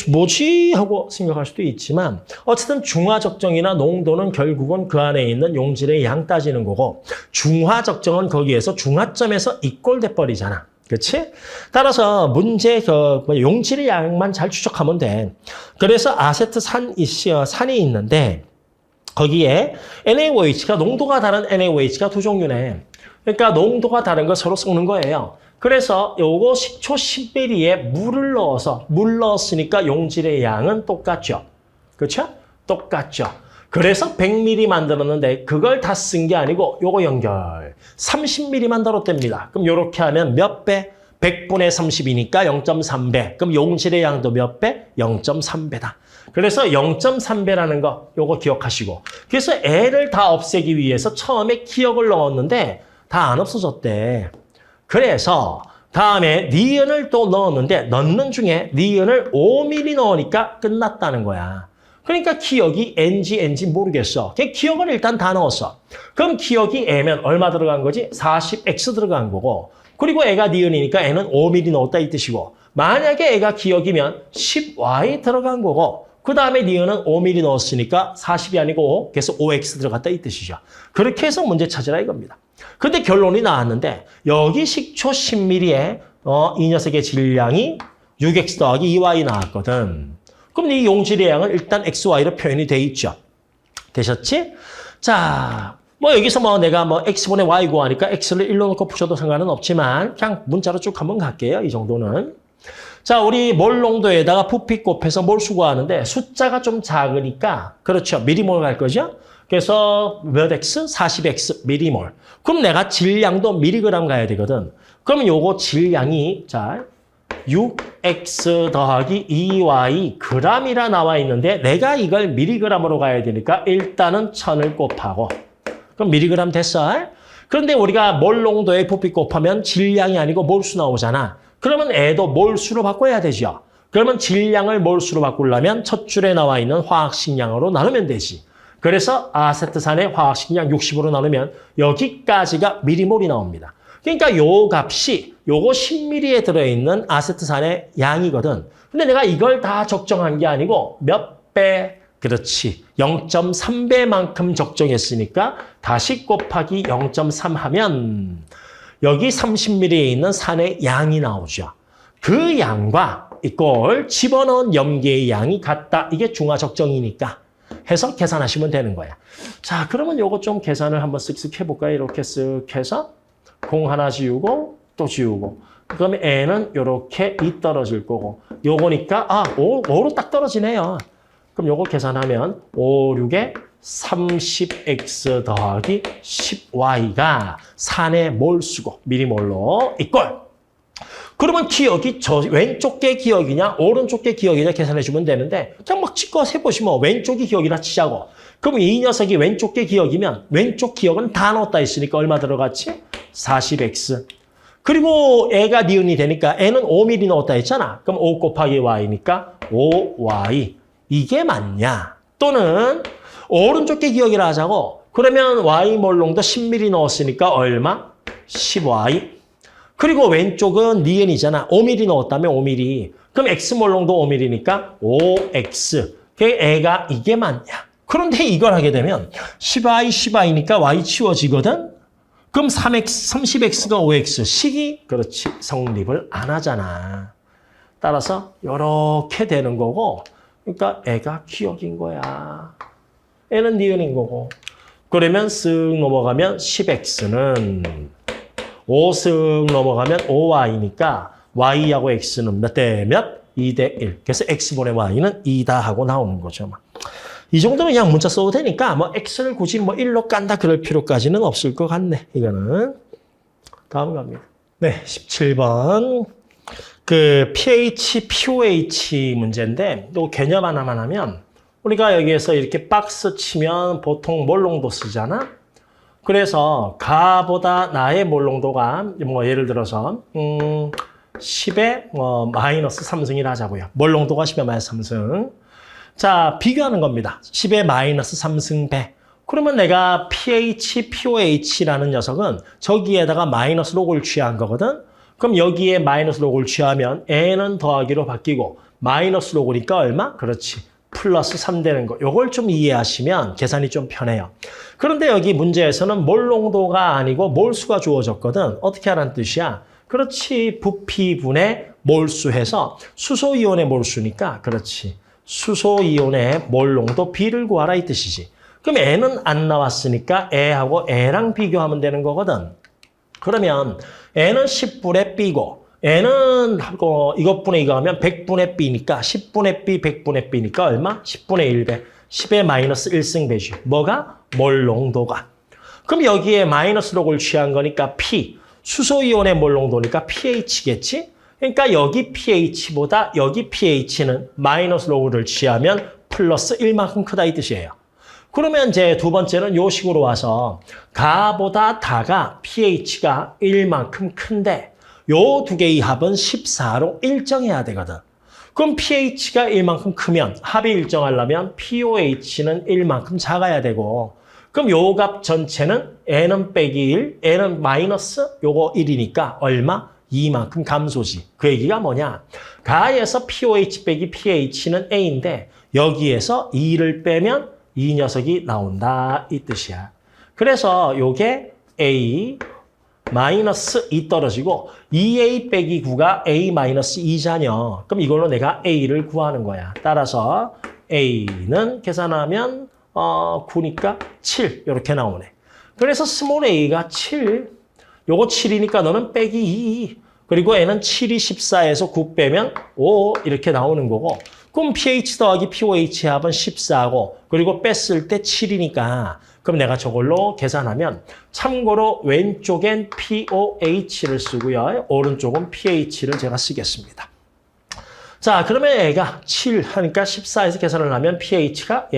뭐지? 하고 생각할 수도 있지만 어쨌든 중화적정이나 농도는 결국은 그 안에 있는 용질의 양 따지는 거고 중화적정은 거기에서 중화점에서 이꼴돼 버리잖아. 그렇지? 따라서 문제 용질의 양만 잘 추적하면 돼. 그래서 산이 있는데 거기에 NaOH가 농도가 다른 NaOH가 두 종류네. 그러니까 농도가 다른 거 서로 섞는 거예요. 그래서 요거 식초 10ml에 물을 넣어서 물 넣었으니까 용질의 양은 똑같죠. 그렇죠? 똑같죠. 그래서 100ml 만들었는데 그걸 다 쓴 게 아니고 요거 연결 30ml 만들었답니다. 그럼 요렇게 하면 몇 배? 100분의 30이니까 0.3배. 그럼 용질의 양도 몇 배? 0.3배다. 그래서 0.3배라는 거 요거 기억하시고. 그래서 애를 다 없애기 위해서 처음에 기억을 넣었는데 다 안 없어졌대. 그래서 다음에 니은을 또 넣었는데 넣는 중에 니은을 5mm 넣으니까 끝났다는 거야. 그러니까 기억이 N지 모르겠어. 그냥 기억을 일단 다 넣었어. 그럼 기억이 N면 얼마 들어간 거지? 40X 들어간 거고. 그리고 애가 니은이니까 N은 5mm 넣었다 이 뜻이고. 만약에 애가 기억이면 10Y 들어간 거고. 그 다음에 니은은 5mm 넣었으니까 40이 아니고 5. 그래서 5X 들어갔다 이 뜻이죠. 그렇게 해서 문제 찾으라 이겁니다. 근데 결론이 나왔는데 여기 식초 10ml에 이 녀석의 질량이 6X 더하기 2Y 나왔거든. 그럼 이 용질의 양은 일단 XY로 표현이 돼 있죠. 되셨지? 자, 뭐 여기서 뭐 내가 뭐 X분의 Y 구하니까 X를 1로 놓고 푸셔도 상관은 없지만 그냥 문자로 쭉 한번 갈게요. 이 정도는. 자, 우리 몰 농도에다가 부피 곱해서 몰수 구하는데 숫자가 좀 작으니까 그렇죠. 미리몰 갈 거죠? 그래서 몇 X? 40X 미리몰. 그럼 내가 질량도 미리그램 가야 되거든. 그러면 요거 질량이 자 6X 더하기 2Y g이라 나와 있는데 내가 이걸 미리그램으로 가야 되니까 일단은 1000을 곱하고 그럼 미리그램 됐어? 그런데 우리가 몰 농도에 부피 곱하면 질량이 아니고 몰수 나오잖아. 그러면 애도 몰수로 바꿔야 되죠. 그러면 질량을 몰수로 바꾸려면 첫 줄에 나와 있는 화학식량으로 나누면 되지. 그래서 아세트산의 화학식량 60으로 나누면 여기까지가 미리몰이 나옵니다. 그러니까 요 값이 요거 10ml에 들어있는 아세트산의 양이거든. 근데 내가 이걸 다 적정한 게 아니고 몇 배? 그렇지. 0.3배만큼 적정했으니까 다시 곱하기 0.3 하면 여기 30ml에 있는 산의 양이 나오죠. 그 양과 이걸 집어넣은 염계의 양이 같다. 이게 중화 적정이니까 해서 계산하시면 되는 거야. 자, 그러면 요거 좀 계산을 한번 쓱쓱 해볼까요? 이렇게 쓱 해서 공 하나 지우고 또 지우고 그러면 N은 이렇게 2 떨어질 거고 요거니까 5로 딱 떨어지네요. 그럼 요거 계산하면 5, 6에 30X 더하기 10Y가 산의 몰수고 미리몰로 이꼴. 그러면 기억이 저 왼쪽 게 기억이냐 오른쪽 게 기억이냐 계산해 주면 되는데 그냥 막 찍어 해보시면 왼쪽이 기억이라 치자고. 그럼 이 녀석이 왼쪽 게 기억이면 왼쪽 기억은 다 넣었다 했으니까 얼마 들어갔지? 40X. 그리고 애가 니은이 되니까 N은 5mm 넣었다 했잖아. 그럼 5 곱하기 Y니까 5Y. 이게 맞냐? 또는 오른쪽 게 기억이라 하자고. 그러면 Y 몰롱도 10mm 넣었으니까 얼마? 10Y. 그리고 왼쪽은 니은이잖아. 5mm 넣었다면 5mm. 그럼 X 몰롱도 5mm니까 5X. 애가 이게 맞냐? 그런데 이걸 하게 되면 10Y, 10Y니까 Y 치워지거든? 그럼 30X가 5X. 식이 그렇지 성립을 안 하잖아. 따라서 이렇게 되는 거고 그러니까 애가 기억인 거야. 애는 니은인 거고. 그러면 쓱 넘어가면 10X는 5 쓱 넘어가면 5Y니까 Y하고 X는 몇 대 몇? 2대 1. 그래서 X분의 Y는 2다 하고 나오는 거죠. 이 정도는 그냥 문자 써도 되니까 뭐 X를 굳이 뭐 1로 깐다 그럴 필요까지는 없을 것 같네. 이거는. 다음 갑니다. 네, 17번. 그 pH, POH 문제인데 또 개념 하나만 하면 우리가 여기에서 이렇게 박스 치면 보통 몰농도 쓰잖아. 그래서 가보다 나의 몰농도가 뭐 예를 들어서 10에 마이너스 3승이라 하자고요. 몰농도가 10에 마이너스 3승. 자, 비교하는 겁니다. 10에 마이너스 3승 배. 그러면 내가 pH, POH라는 녀석은 저기에다가 마이너스 록을 취한 거거든. 그럼 여기에 마이너스 록을 취하면 N은 더하기로 바뀌고 마이너스 록이니까 얼마? 그렇지. 플러스 3 되는 거. 요걸 좀 이해하시면 계산이 좀 편해요. 그런데 여기 문제에서는 몰농도가 아니고 몰수가 주어졌거든. 어떻게 하라는 뜻이야? 그렇지. 부피분의 몰수해서 수소이온의 몰수니까 그렇지. 수소이온의 몰농도 B를 구하라 이 뜻이지. 그럼 N은 안 나왔으니까 A하고 A랑 비교하면 되는 거거든. 그러면 N은 10분의 B고 N은 이것분의 이거 하면 100분의 B니까 10분의 B, 100분의 B니까 얼마? 10분의 1배. 10의 마이너스 1승배죠. 뭐가? 몰 농도가. 그럼 여기에 마이너스 록을 취한 거니까 P. 수소이온의 몰 농도니까 pH겠지? 그러니까 여기 pH보다 여기 pH는 마이너스 록을 취하면 플러스 1만큼 크다 이 뜻이에요. 그러면 이제 두 번째는 요 식으로 와서 가보다 다가 pH가 1만큼 큰데 요 두 개의 합은 14로 일정해야 되거든. 그럼 pH가 1만큼 크면 합이 일정하려면 pOH는 1만큼 작아야 되고 그럼 요 값 전체는 N은 빼기 1, N은 마이너스 요거 1이니까 얼마? 2만큼 감소지. 그 얘기가 뭐냐? 가에서 pOH 빼기 pH는 A인데 여기에서 2를 빼면 이 녀석이 나온다 이 뜻이야. 그래서 요게 A 마이너스 2 떨어지고 2A 빼기 9가 A 마이너스 2잖여. 그럼 이걸로 내가 A를 구하는 거야. 따라서 A는 계산하면 9니까 7 이렇게 나오네. 그래서 스몰 a가 7. 요거 7이니까 너는 빼기 2. 그리고 N은 7이 14에서 9 빼면 5 이렇게 나오는 거고 그럼 pH 더하기 pOH 합은 14고 그리고 뺐을 때 7이니까 그럼 내가 저걸로 계산하면 참고로 왼쪽엔 pOH를 쓰고요. 오른쪽은 pH를 제가 쓰겠습니다. 자, 그러면 얘가 7 하니까 14에서 계산을 하면 pH가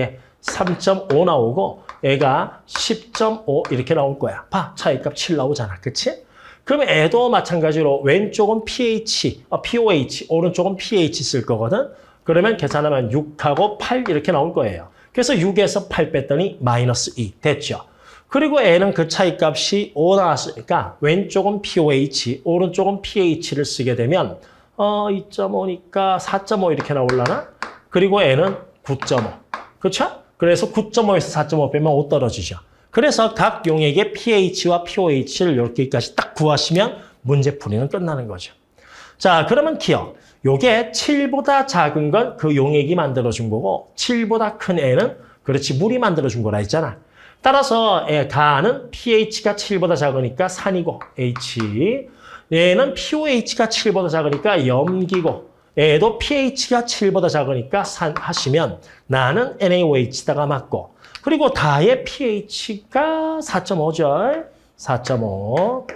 3.5 나오고 얘가 10.5 이렇게 나올 거야. 봐, 차이값 7 나오잖아. 그치? 그러면 얘도 마찬가지로 왼쪽은 pH, pOH, 오른쪽은 pH 쓸 거거든. 그러면 계산하면 6하고 8 이렇게 나올 거예요. 그래서 6에서 8 뺐더니 마이너스 2 됐죠. 그리고 N은 그 차이값이 5 나왔으니까 왼쪽은 pOH, 오른쪽은 pH를 쓰게 되면 2.5니까 4.5 이렇게 나올라나? 그리고 N은 9.5. 그렇죠? 그래서 9.5에서 4.5 빼면 5 떨어지죠. 그래서 각 용액의 pH와 pOH를 이렇게까지 딱 구하시면 문제풀이는 끝나는 거죠. 자, 그러면 기억. 요게 7보다 작은 건 그 용액이 만들어준 거고 7보다 큰 N은 그렇지 물이 만들어준 거라 했잖아. 따라서 가는 pH가 7보다 작으니까 산이고 H. 얘는 pOH가 7보다 작으니까 염기고 얘도 pH가 7보다 작으니까 산 하시면 나는 NaOH다가 맞고 그리고 다의 pH가 4.5죠. 4.5.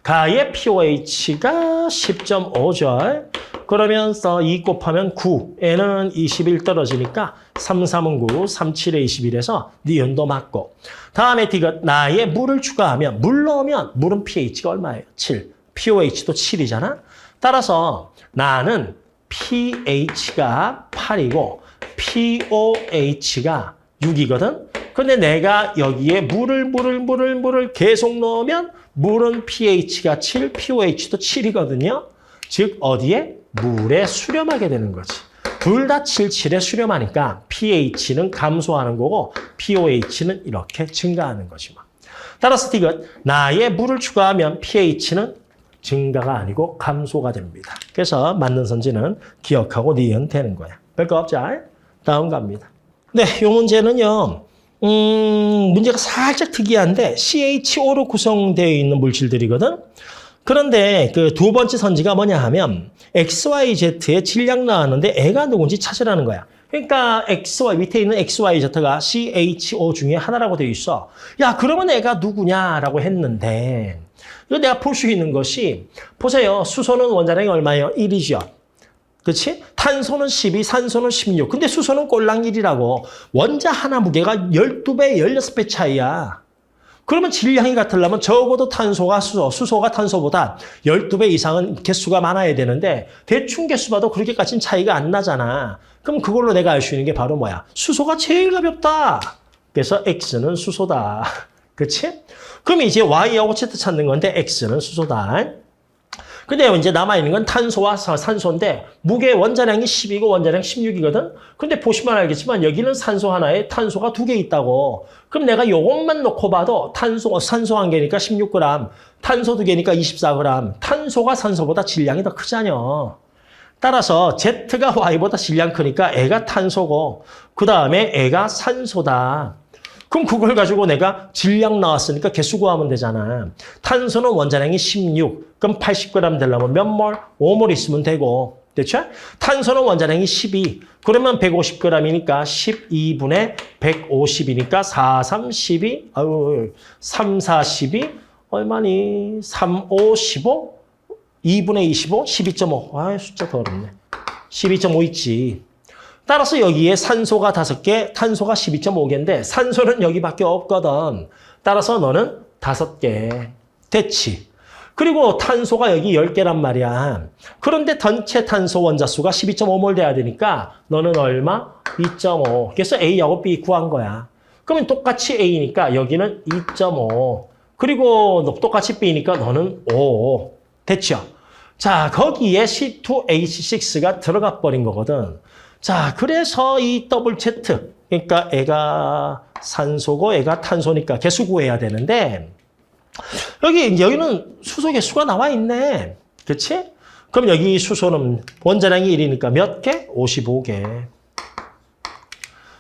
가의 pOH가 10.5절. 그러면서 2 곱하면 9. N은 21 떨어지니까 3, 3은 9, 3, 7에 21에서 니은도 맞고. 다음에 디귿 나의 물을 추가하면 물 넣으면 물은 pH가 얼마예요? 7. pOH도 7이잖아. 따라서 나는 pH가 8이고 pOH가 6이거든. 근데 내가 여기에 물을 계속 넣으면 물은 pH가 7, pOH도 7이거든요. 즉 어디에? 물에 수렴하게 되는 거지. 둘 다 7, 7에 수렴하니까 pH는 감소하는 거고 pOH는 이렇게 증가하는 거지. 따라서 디귿 나의 물을 추가하면 pH는 증가가 아니고 감소가 됩니다. 그래서 맞는 선지는 기억하고 니은 되는 거야. 별거 없죠? 다음 갑니다. 네, 이 문제는요. 문제가 살짝 특이한데 CH5로 구성되어 있는 물질들이거든. 그런데 그 두 번째 선지가 뭐냐 하면 XYZ의 질량 나왔는데 애가 누군지 찾으라는 거야. 그러니까 XY 밑에 있는 XYZ가 CH5 중에 하나라고 되어 있어. 야, 그러면 애가 누구냐라고 했는데 이거 내가 볼 수 있는 것이 보세요. 수소는 원자량이 얼마예요? 1이죠. 그렇지? 탄소는 12, 산소는 16. 근데 수소는 꼴랑 1이라고. 원자 하나 무게가 12배, 16배 차이야. 그러면 질량이 같으려면 적어도 탄소가 수소가 탄소보다 12배 이상은 개수가 많아야 되는데 대충 개수 봐도 그렇게까지는 차이가 안 나잖아. 그럼 그걸로 내가 알 수 있는 게 바로 뭐야? 수소가 제일 가볍다. 그래서 X는 수소다. 그렇지? 그럼 이제 Y하고 Z 찾는 건데 X는 수소다. 근데 이제 남아있는 건 탄소와 산소인데 무게 원자량이 12고 원자량 16이거든? 근데 보시면 알겠지만 여기는 산소 하나에 탄소가 2개 있다고. 그럼 내가 요것만 놓고 봐도 산소 1개니까 16g, 탄소 2개니까 24g. 탄소가 산소보다 질량이 더 크잖여. 따라서 Z가 Y보다 질량 크니까 애가 탄소고 그 다음에 애가 산소다. 그럼 그걸 가지고 내가 질량 나왔으니까 개수 구하면 되잖아. 탄소는 원자량이 16. 그럼 80g 되려면 몇 몰? 5몰 있으면 되고. 됐죠? 탄소는 원자량이 12. 그러면 150g이니까 12분의 150이니까 4, 3, 12. 아유, 3, 4, 12. 얼마니? 3, 5, 15? 2분의 25? 12.5. 아, 숫자 더 어렵네. 12.5 있지. 따라서 여기에 산소가 5개, 탄소가 12.5개인데 산소는 여기밖에 없거든. 따라서 너는 5개. 됐지. 그리고 탄소가 여기 10개란 말이야. 그런데 전체 탄소 원자수가 12.5몰 돼야 되니까 너는 얼마? 2.5. 그래서 A하고 B 구한 거야. 그러면 똑같이 A니까 여기는 2.5. 그리고 똑같이 B니까 너는 5. 됐죠? 자, 거기에 C2H6가 들어가 버린 거거든. 자, 그래서 이 더블 Z, 그러니까 애가 산소고 애가 탄소니까 개수 구해야 되는데 여기는 수소 개수가 나와 있네. 그치? 그럼 여기 수소는 원자량이 1이니까 몇 개? 55개.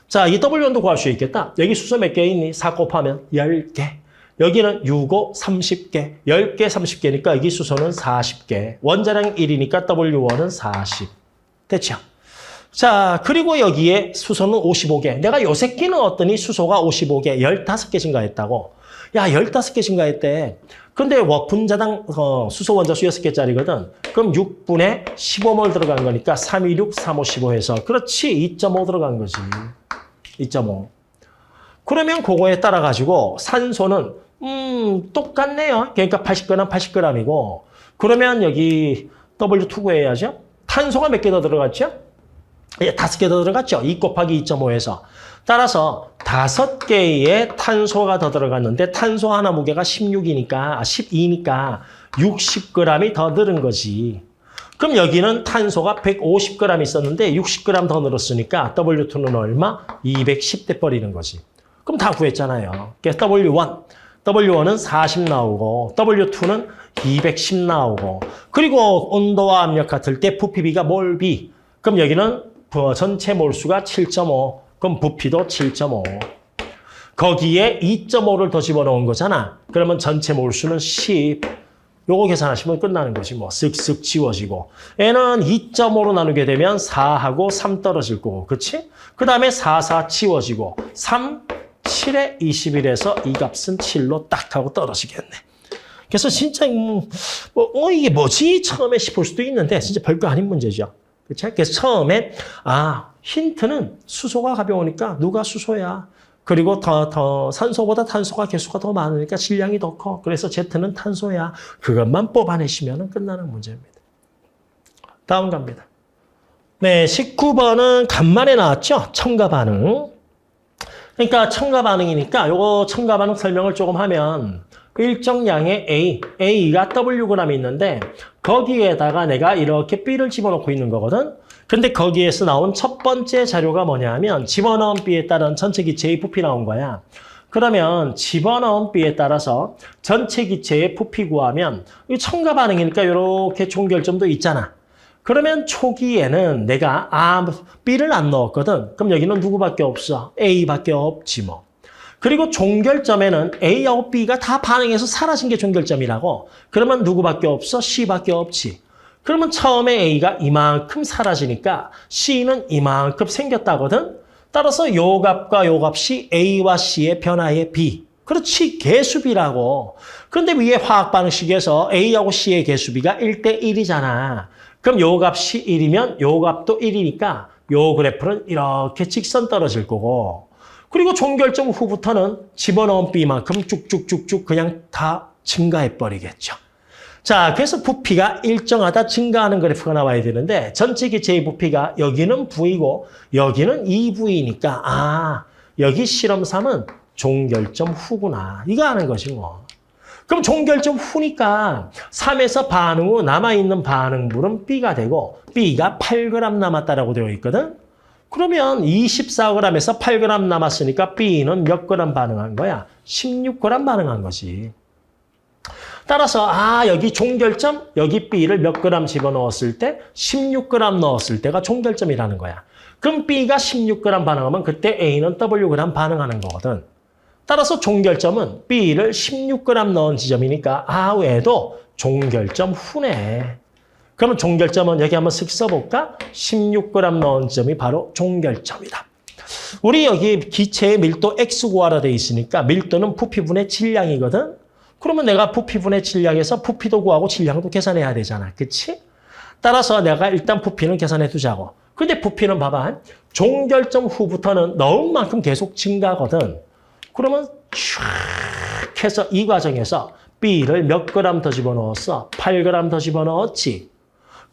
자, 이 W1도 구할 수 있겠다. 여기 수소 몇 개 있니? 4 곱하면 10개. 여기는 6, 5, 30개. 10개, 30개니까 여기 수소는 40개. 원자량 1이니까 W1은 40. 됐죠? 자, 그리고 여기에 수소는 55개. 내가 요 새끼는 어떠니? 수소가 55개, 15개 증가했다고. 야, 15개 증가했대. 근데 분자당 수소 원자수 6개짜리거든. 그럼 6분의 15몰 들어간 거니까 326, 3515 해서 그렇지, 2.5 들어간 거지. 2.5. 그러면 그거에 따라 가지고 산소는 똑같네요. 그러니까 80g, 80g이고. 그러면 여기 W2 구해야죠. 탄소가 몇 개 더 들어갔죠? 예, 5개 더 들어갔죠. 2 곱하기 2.5에서. 따라서 5개의 탄소가 더 들어갔는데 탄소 하나 무게가 12니까 60g이 더 늘은 거지. 그럼 여기는 탄소가 150g 있었는데 60g 더 늘었으니까 W2는 얼마? 210 돼 버리는 거지. 그럼 다 구했잖아요. 그래서 W1은 40 나오고 W2는 210 나오고 그리고 온도와 압력 같을 때 부피비가 몰비. 그럼 여기는 전체 몰수가 7.5. 그럼 부피도 7.5. 거기에 2.5를 더 집어넣은 거잖아. 그러면 전체 몰수는 10. 요거 계산하시면 끝나는 거지. 뭐 쓱쓱 지워지고. 얘는 2.5로 나누게 되면 4하고 3 떨어질 거고. 그치? 그 다음에 4, 4 지워지고. 3, 7에 21에서 이 값은 7로 딱 하고 떨어지겠네. 그래서 진짜 이게 뭐지? 처음에 싶을 수도 있는데 진짜 별거 아닌 문제죠. 그렇죠? 그래서 처음에 힌트는 수소가 가벼우니까 누가 수소야. 그리고 더 산소보다 탄소가 개수가 더 많으니까 질량이 더 커. 그래서 Z는 탄소야. 그것만 뽑아내시면 끝나는 문제입니다. 다음 갑니다. 네, 19번은 간만에 나왔죠? 첨가 반응. 그러니까 첨가 반응이니까 요거 첨가 반응 설명을 조금 하면 일정 양의 A가 Wg이 있는데 거기에다가 내가 이렇게 B를 집어넣고 있는 거거든. 근데 거기에서 나온 첫 번째 자료가 뭐냐면 집어넣은 B에 따른 전체 기체의 부피 나온 거야. 그러면 집어넣은 B에 따라서 전체 기체의 부피 구하면 이 첨가 반응이니까 이렇게 종결점도 있잖아. 그러면 초기에는 내가 B를 안 넣었거든. 그럼 여기는 누구밖에 없어? A밖에 없지 뭐. 그리고 종결점에는 A하고 B가 다 반응해서 사라진 게 종결점이라고. 그러면 누구밖에 없어? C밖에 없지. 그러면 처음에 A가 이만큼 사라지니까 C는 이만큼 생겼다거든. 따라서 요 값과 요 값이 A와 C의 변화의 B. 그렇지, 개수비라고. 그런데 위에 화학 반응식에서 A하고 C의 개수비가 1대1이잖아. 그럼 요 값이 1이면 요 값도 1이니까 요 그래프는 이렇게 직선 떨어질 거고. 그리고 종결점 후부터는 집어넣은 B만큼 쭉쭉쭉쭉 그냥 다 증가해버리겠죠. 자, 그래서 부피가 일정하다 증가하는 그래프가 나와야 되는데 전체 기체의 부피가 여기는 V고 여기는 2V니까 여기 실험 3은 종결점 후구나. 이거 아는 것이 뭐. 그럼 종결점 후니까 3에서 반응 후 남아있는 반응물은 B가 되고 B가 8g 남았다라고 되어 있거든. 그러면 24g에서 8g 남았으니까 B는 몇 g 반응한 거야? 16g 반응한 거지. 따라서 여기 종결점, 여기 B를 몇 g 집어넣었을 때 16g 넣었을 때가 종결점이라는 거야. 그럼 B가 16g 반응하면 그때 A는 Wg 반응하는 거거든. 따라서 종결점은 B를 16g 넣은 지점이니까 외에도 종결점 후네. 그러면 종결점은 여기 한번 쓱 써볼까? 16g 넣은 지점이 바로 종결점이다. 우리 여기 기체의 밀도 X 구하라 돼 있으니까 밀도는 부피분의 질량이거든. 그러면 내가 부피분의 질량에서 부피도 구하고 질량도 계산해야 되잖아. 그치? 따라서 내가 일단 부피는 계산해 두자고. 근데 부피는 봐봐. 종결점 후부터는 넣은 만큼 계속 증가하거든. 그러면 쫙 해서 이 과정에서 B를 몇 그램 더 집어넣었어? 8g 더 집어넣었지.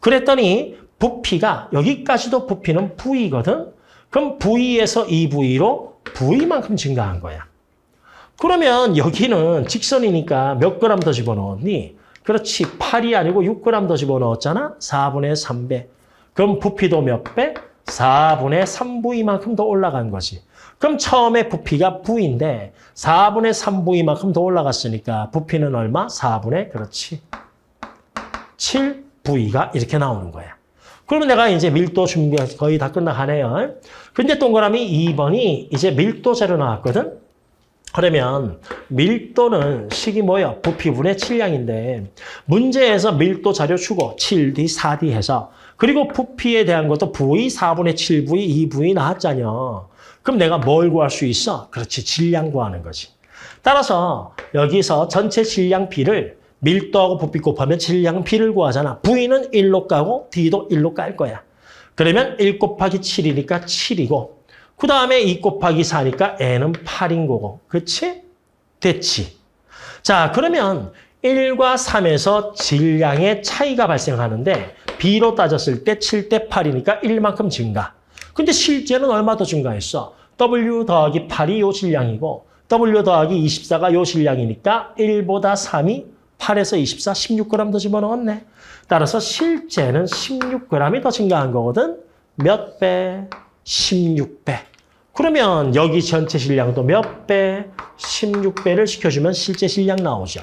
그랬더니 부피가 여기까지도 부피는 V거든. 그럼 V에서 이 V로 V만큼 증가한 거야. 그러면 여기는 직선이니까 몇 그램 더 집어넣었니? 그렇지. 8이 아니고 6g 더 집어넣었잖아. 4분의 3배. 그럼 부피도 몇 배? 4분의 3V만큼 더 올라간 거지. 그럼 처음에 부피가 V인데 4분의 3V만큼 더 올라갔으니까 부피는 얼마? 4분의 그렇지. 7V가 이렇게 나오는 거야. 그러면 내가 이제 밀도 준비 거의 다 끝나가네요. 근데 동그라미 2번이 이제 밀도 자료 나왔거든? 그러면 밀도는 식이 뭐야? 부피분의 질량인데 문제에서 밀도 자료 주고 7D, 4D 해서 그리고 부피에 대한 것도 V, 4분의 7V, 2V 나왔잖아. 그럼 내가 뭘 구할 수 있어? 그렇지, 질량 구하는 거지. 따라서 여기서 전체 질량 B를 밀도하고 부피 곱하면 질량 B를 구하잖아. V는 1로 까고 D도 1로 깔 거야. 그러면 1 곱하기 7이니까 7이고 그 다음에 2 곱하기 4니까 N은 8인 거고. 그치? 됐지? 자, 그러면 1과 3에서 질량의 차이가 발생하는데 B로 따졌을 때 7대 8이니까 1만큼 증가. 근데 실제는 얼마 더 증가했어? W 더하기 8이 요 질량이고 W 더하기 24가 요 질량이니까 1보다 3이 8에서 24, 16g 더 집어넣었네. 따라서 실제는 16g이 더 증가한 거거든. 몇 배? 16배. 그러면 여기 전체 질량도 몇 배? 16배를 시켜주면 실제 질량 나오죠.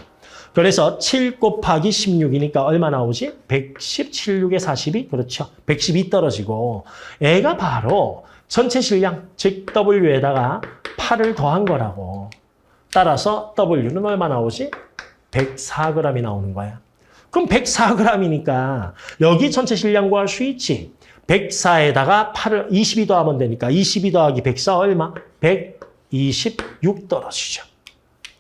그래서 7 곱하기 16이니까 얼마 나오지? 110, 76에 42? 그렇죠. 112 떨어지고 얘가 바로 전체 질량, 즉 W에다가 8을 더한 거라고. 따라서 W는 얼마 나오지? 104g이 나오는 거야. 그럼 104g이니까 여기 전체 질량 구할 수 있지. 104에다가 8을 22 더하면 되니까 22 더하기 104 얼마? 126 떨어지죠.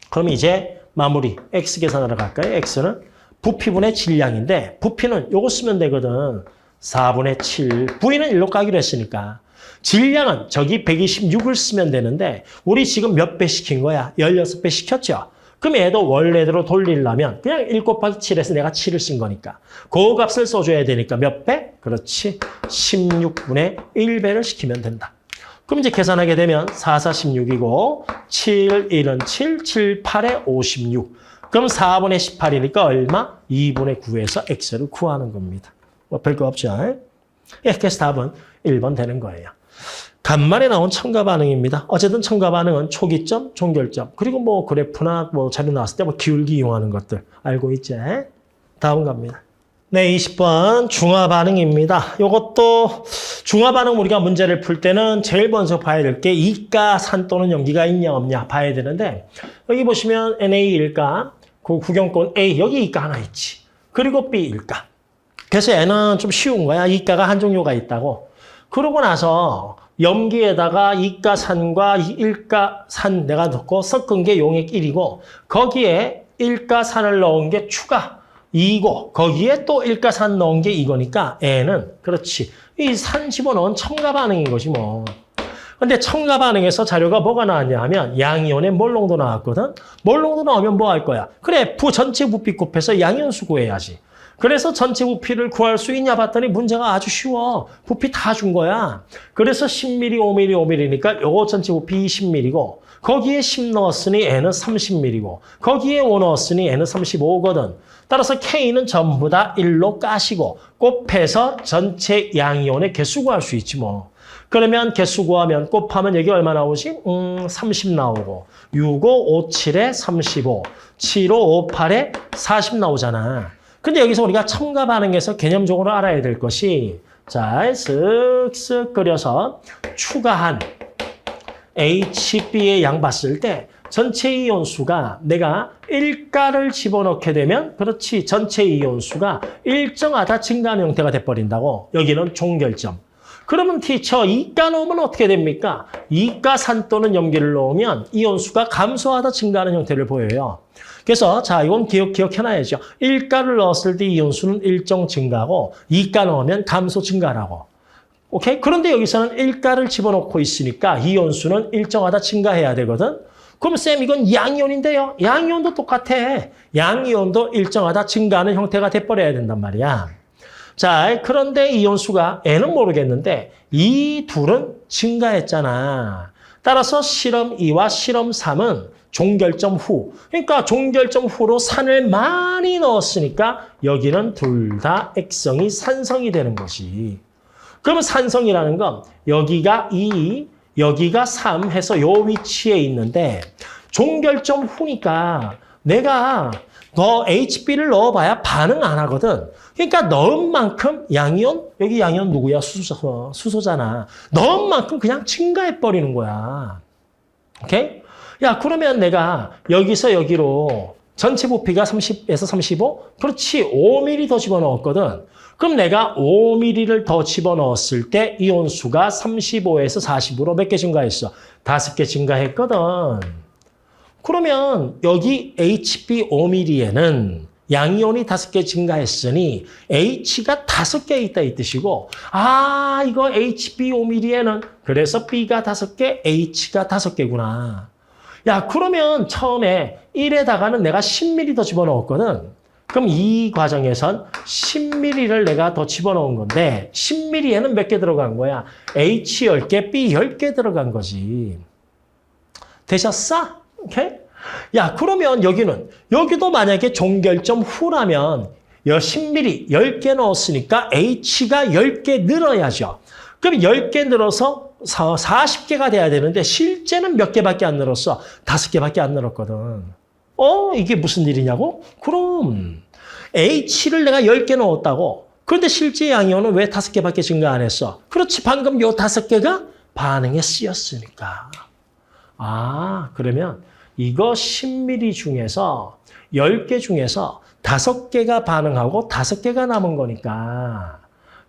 그럼 이제 마무리. X 계산하러 갈까요? X는 부피분의 질량인데 부피는 요거 쓰면 되거든. 4분의 7. V는 1로 까기로 했으니까. 질량은 저기 126을 쓰면 되는데 우리 지금 몇 배 시킨 거야? 16배 시켰죠? 그럼 얘도 원래대로 돌리려면 그냥 1 곱하기 7에서 내가 7을 쓴 거니까 그 값을 써줘야 되니까 몇 배? 그렇지. 16분의 1배를 시키면 된다. 그럼 이제 계산하게 되면 4, 4, 16이고 7, 1은 7, 7, 8에 56. 그럼 4분의 18이니까 얼마? 2분의 9에서 X를 구하는 겁니다. 뭐 별거 없죠? 예, 그래서 답은 1번 되는 거예요. 간만에 나온 첨가 반응입니다. 어쨌든 첨가 반응은 초기점, 종결점, 그리고 뭐 그래프나 뭐 자료 나왔을 때 뭐 기울기 이용하는 것들 알고 있지? 다음 갑니다. 네, 20번 중화 반응입니다. 이것도 중화 반응 우리가 문제를 풀 때는 제일 먼저 봐야 될 게 이가 산 또는 염기가 있냐 없냐 봐야 되는데 여기 보시면 NA1가 그 구경권 A 여기 이가 하나 있지. 그리고 B1가. 그래서 얘는 좀 쉬운 거야. 이가가 한 종류가 있다고. 그러고 나서 염기에다가 이가산과 일가산 내가 넣고 섞은 게 용액 1이고 거기에 일가산을 넣은 게 추가 2고 거기에 또 일가산 넣은 게 이거니까 N은 그렇지. 이 산 집어넣은 첨가 반응인 거지 뭐. 근데 첨가 반응에서 자료가 뭐가 나왔냐 하면 양이온의 몰농도 나왔거든. 몰농도 나오면 뭐 할 거야? 그래, 전체 부피 곱해서 양이온수 구해야지. 그래서 전체 부피를 구할 수 있냐 봤더니 문제가 아주 쉬워. 부피 다 준 거야. 그래서 10ml, 5ml, 5ml니까 요거 전체 부피 20ml고 거기에 10 넣었으니 N은 30ml고 거기에 5 넣었으니 N은 35거든. 따라서 K는 전부 다 1로 까시고 곱해서 전체 양이온의 개수 구할 수 있지 뭐. 그러면 개수 구하면 곱하면 여기 얼마 나오지? 30 나오고 6, 5, 5, 7에 35, 7, 5, 5, 8에 40 나오잖아. 근데 여기서 우리가 첨가 반응에서 개념적으로 알아야 될 것이 자, 쓱쓱 끓여서 추가한 HB의 양 봤을 때 전체 이온수가 내가 1가를 집어넣게 되면 그렇지 전체 이온수가 일정하다 증가하는 형태가 돼버린다고. 여기는 종결점. 그러면 티처 2가 넣으면 어떻게 됩니까? 2가 산 또는 염기를 넣으면 이온수가 감소하다 증가하는 형태를 보여요. 그래서 자 이건 기억해놔야죠. 1가를 넣었을 때 이온수는 일정 증가하고 2가 넣으면 감소 증가라고. 오케이? 그런데 여기서는 1가를 집어넣고 있으니까 이온수는 일정하다 증가해야 되거든. 그럼 쌤 이건 양이온인데요. 양이온도 똑같아. 양이온도 일정하다 증가하는 형태가 돼버려야 된단 말이야. 자, 그런데 이온수가 N은 모르겠는데 이 둘은 증가했잖아. 따라서 실험 2와 실험 3은 종결점 후. 그러니까 종결점 후로 산을 많이 넣었으니까 여기는 둘 다 액성이 산성이 되는 것이. 그러면 산성이라는 건 여기가 2, 여기가 3 해서 요 위치에 있는데 종결점 후니까 내가 너 HB를 넣어봐야 반응 안 하거든. 그러니까 넣은 만큼 양이온, 여기 양이온 누구야? 수소잖아. 넣은 만큼 그냥 증가해버리는 거야. 오케이? 야, 그러면 내가 여기서 여기로 전체 부피가 30에서 35? 그렇지, 5mm 더 집어넣었거든. 그럼 내가 5mm를 더 집어넣었을 때 이온수가 35에서 40으로 몇 개 증가했어? 5개 증가했거든. 그러면 여기 HB 5mm에는 양이온이 5개 증가했으니 H가 5개 있다 이 뜻이고, 아, 이거 HB 5mm에는 그래서 B가 5개, H가 5개구나. 야, 그러면 처음에 1에다가는 내가 10mm 더 집어넣었거든. 그럼 이 과정에선 10mm를 내가 더 집어넣은 건데 10mm에는 몇 개 들어간 거야? H 10개, B 10개 들어간 거지. 되셨어? 오케이? 야, 그러면 여기도 만약에 종결점 후라면 10mm 10개 넣었으니까 H가 10개 늘어야죠. 그럼 10개 늘어서 40개가 돼야 되는데 실제는 몇 개밖에 안 늘었어? 5개밖에 안 늘었거든. 이게 무슨 일이냐고? 그럼 H를 내가 10개 넣었다고. 그런데 실제 양이온은 왜 5개밖에 증가 안 했어? 그렇지, 방금 요 5개가 반응에 쓰였으니까. 아, 그러면 이거 10mm 중에서 10개 중에서 5개가 반응하고 5개가 남은 거니까.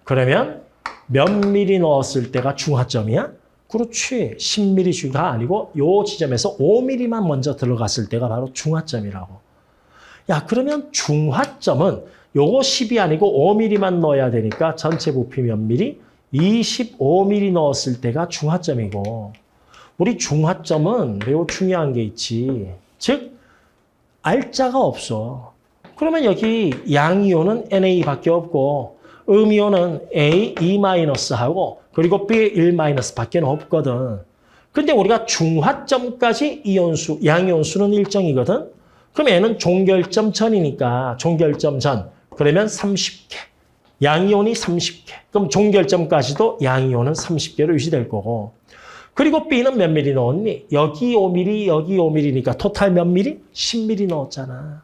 그러면 몇 미리 넣었을 때가 중화점이야? 그렇지. 10mm가 아니고 요 지점에서 5mm만 먼저 들어갔을 때가 바로 중화점이라고. 야, 그러면 중화점은 요거 10이 아니고 5mm만 넣어야 되니까 전체 부피 몇 미리? 25mm 넣었을 때가 중화점이고. 우리 중화점은 매우 중요한 게 있지. 즉, 알자가 없어. 그러면 여기 양이온은 NA밖에 없고 음이온은 A, E-하고 그리고 B, 1- 밖에 없거든. 근데 우리가 중화점까지 이온수, 양이온수는 일정이거든. 그럼 얘는 종결점 전이니까 종결점 전. 그러면 30개. 양이온이 30개. 그럼 종결점까지도 양이온은 30개로 유지될 거고. 그리고 B는 몇 미리 넣었니? 여기 5mm, 여기 5mm니까 토탈 몇 미리? 10mm 넣었잖아.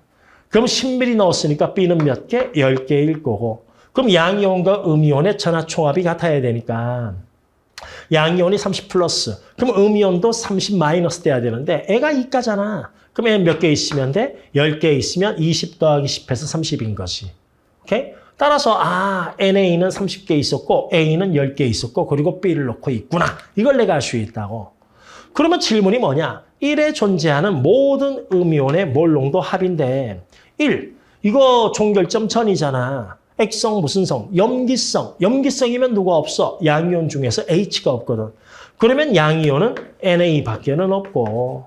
그럼 10mm 넣었으니까 B는 몇 개? 10개일 거고. 그럼 양이온과 음이온의 전하총합이 같아야 되니까 양이온이 30 플러스. 그럼 음이온도 30 마이너스 돼야 되는데 애가 2가잖아. 그럼 애 몇 개 있으면 돼? 10개 있으면 20 더하기 10해서 30인 거지. 오케이? 따라서 NA는 30개 있었고 A는 10개 있었고 그리고 B를 넣고 있구나. 이걸 내가 알 수 있다고. 그러면 질문이 뭐냐? 1에 존재하는 모든 음이온의 몰농도 합인데 1, 이거 종결점 전이잖아. 액성 무슨 성? 염기성. 염기성이면 누가 없어? 양이온 중에서 H가 없거든. 그러면 양이온은 NA밖에는 없고.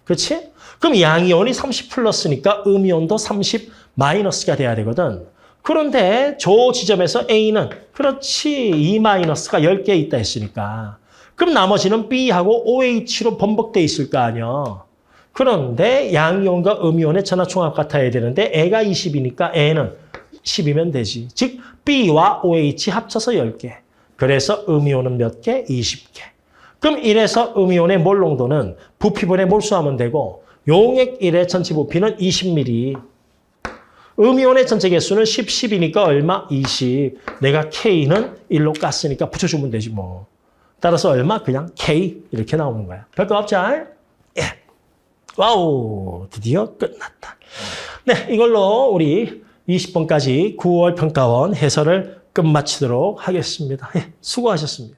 그렇지? 그럼 양이온이 30 플러스니까 음이온도 30 마이너스가 돼야 되거든. 그런데 저 지점에서 A는 그렇지 E-가 10개 있다 했으니까. 그럼 나머지는 B하고 OH로 번복돼 있을 거 아니야. 그런데 양이온과 음이온의 전하총합 같아야 되는데 애가 20이니까 애는 10이면 되지. 즉 B와 OH 합쳐서 10개. 그래서 음이온은 몇 개? 20개. 그럼 1에서 음이온의 몰농도는 부피분의 몰수하면 되고 용액 1의 전체 부피는 20ml. 음이온의 전체 개수는 10, 10이니까 얼마? 20. 내가 K는 1로 깠으니까 붙여주면 되지 뭐. 따라서 얼마? 그냥 K 이렇게 나오는 거야. 별거 없죠? 예. 와우, 드디어 끝났다. 네, 이걸로 우리 20번까지 9월 평가원 해설을 끝마치도록 하겠습니다. 예, 수고하셨습니다.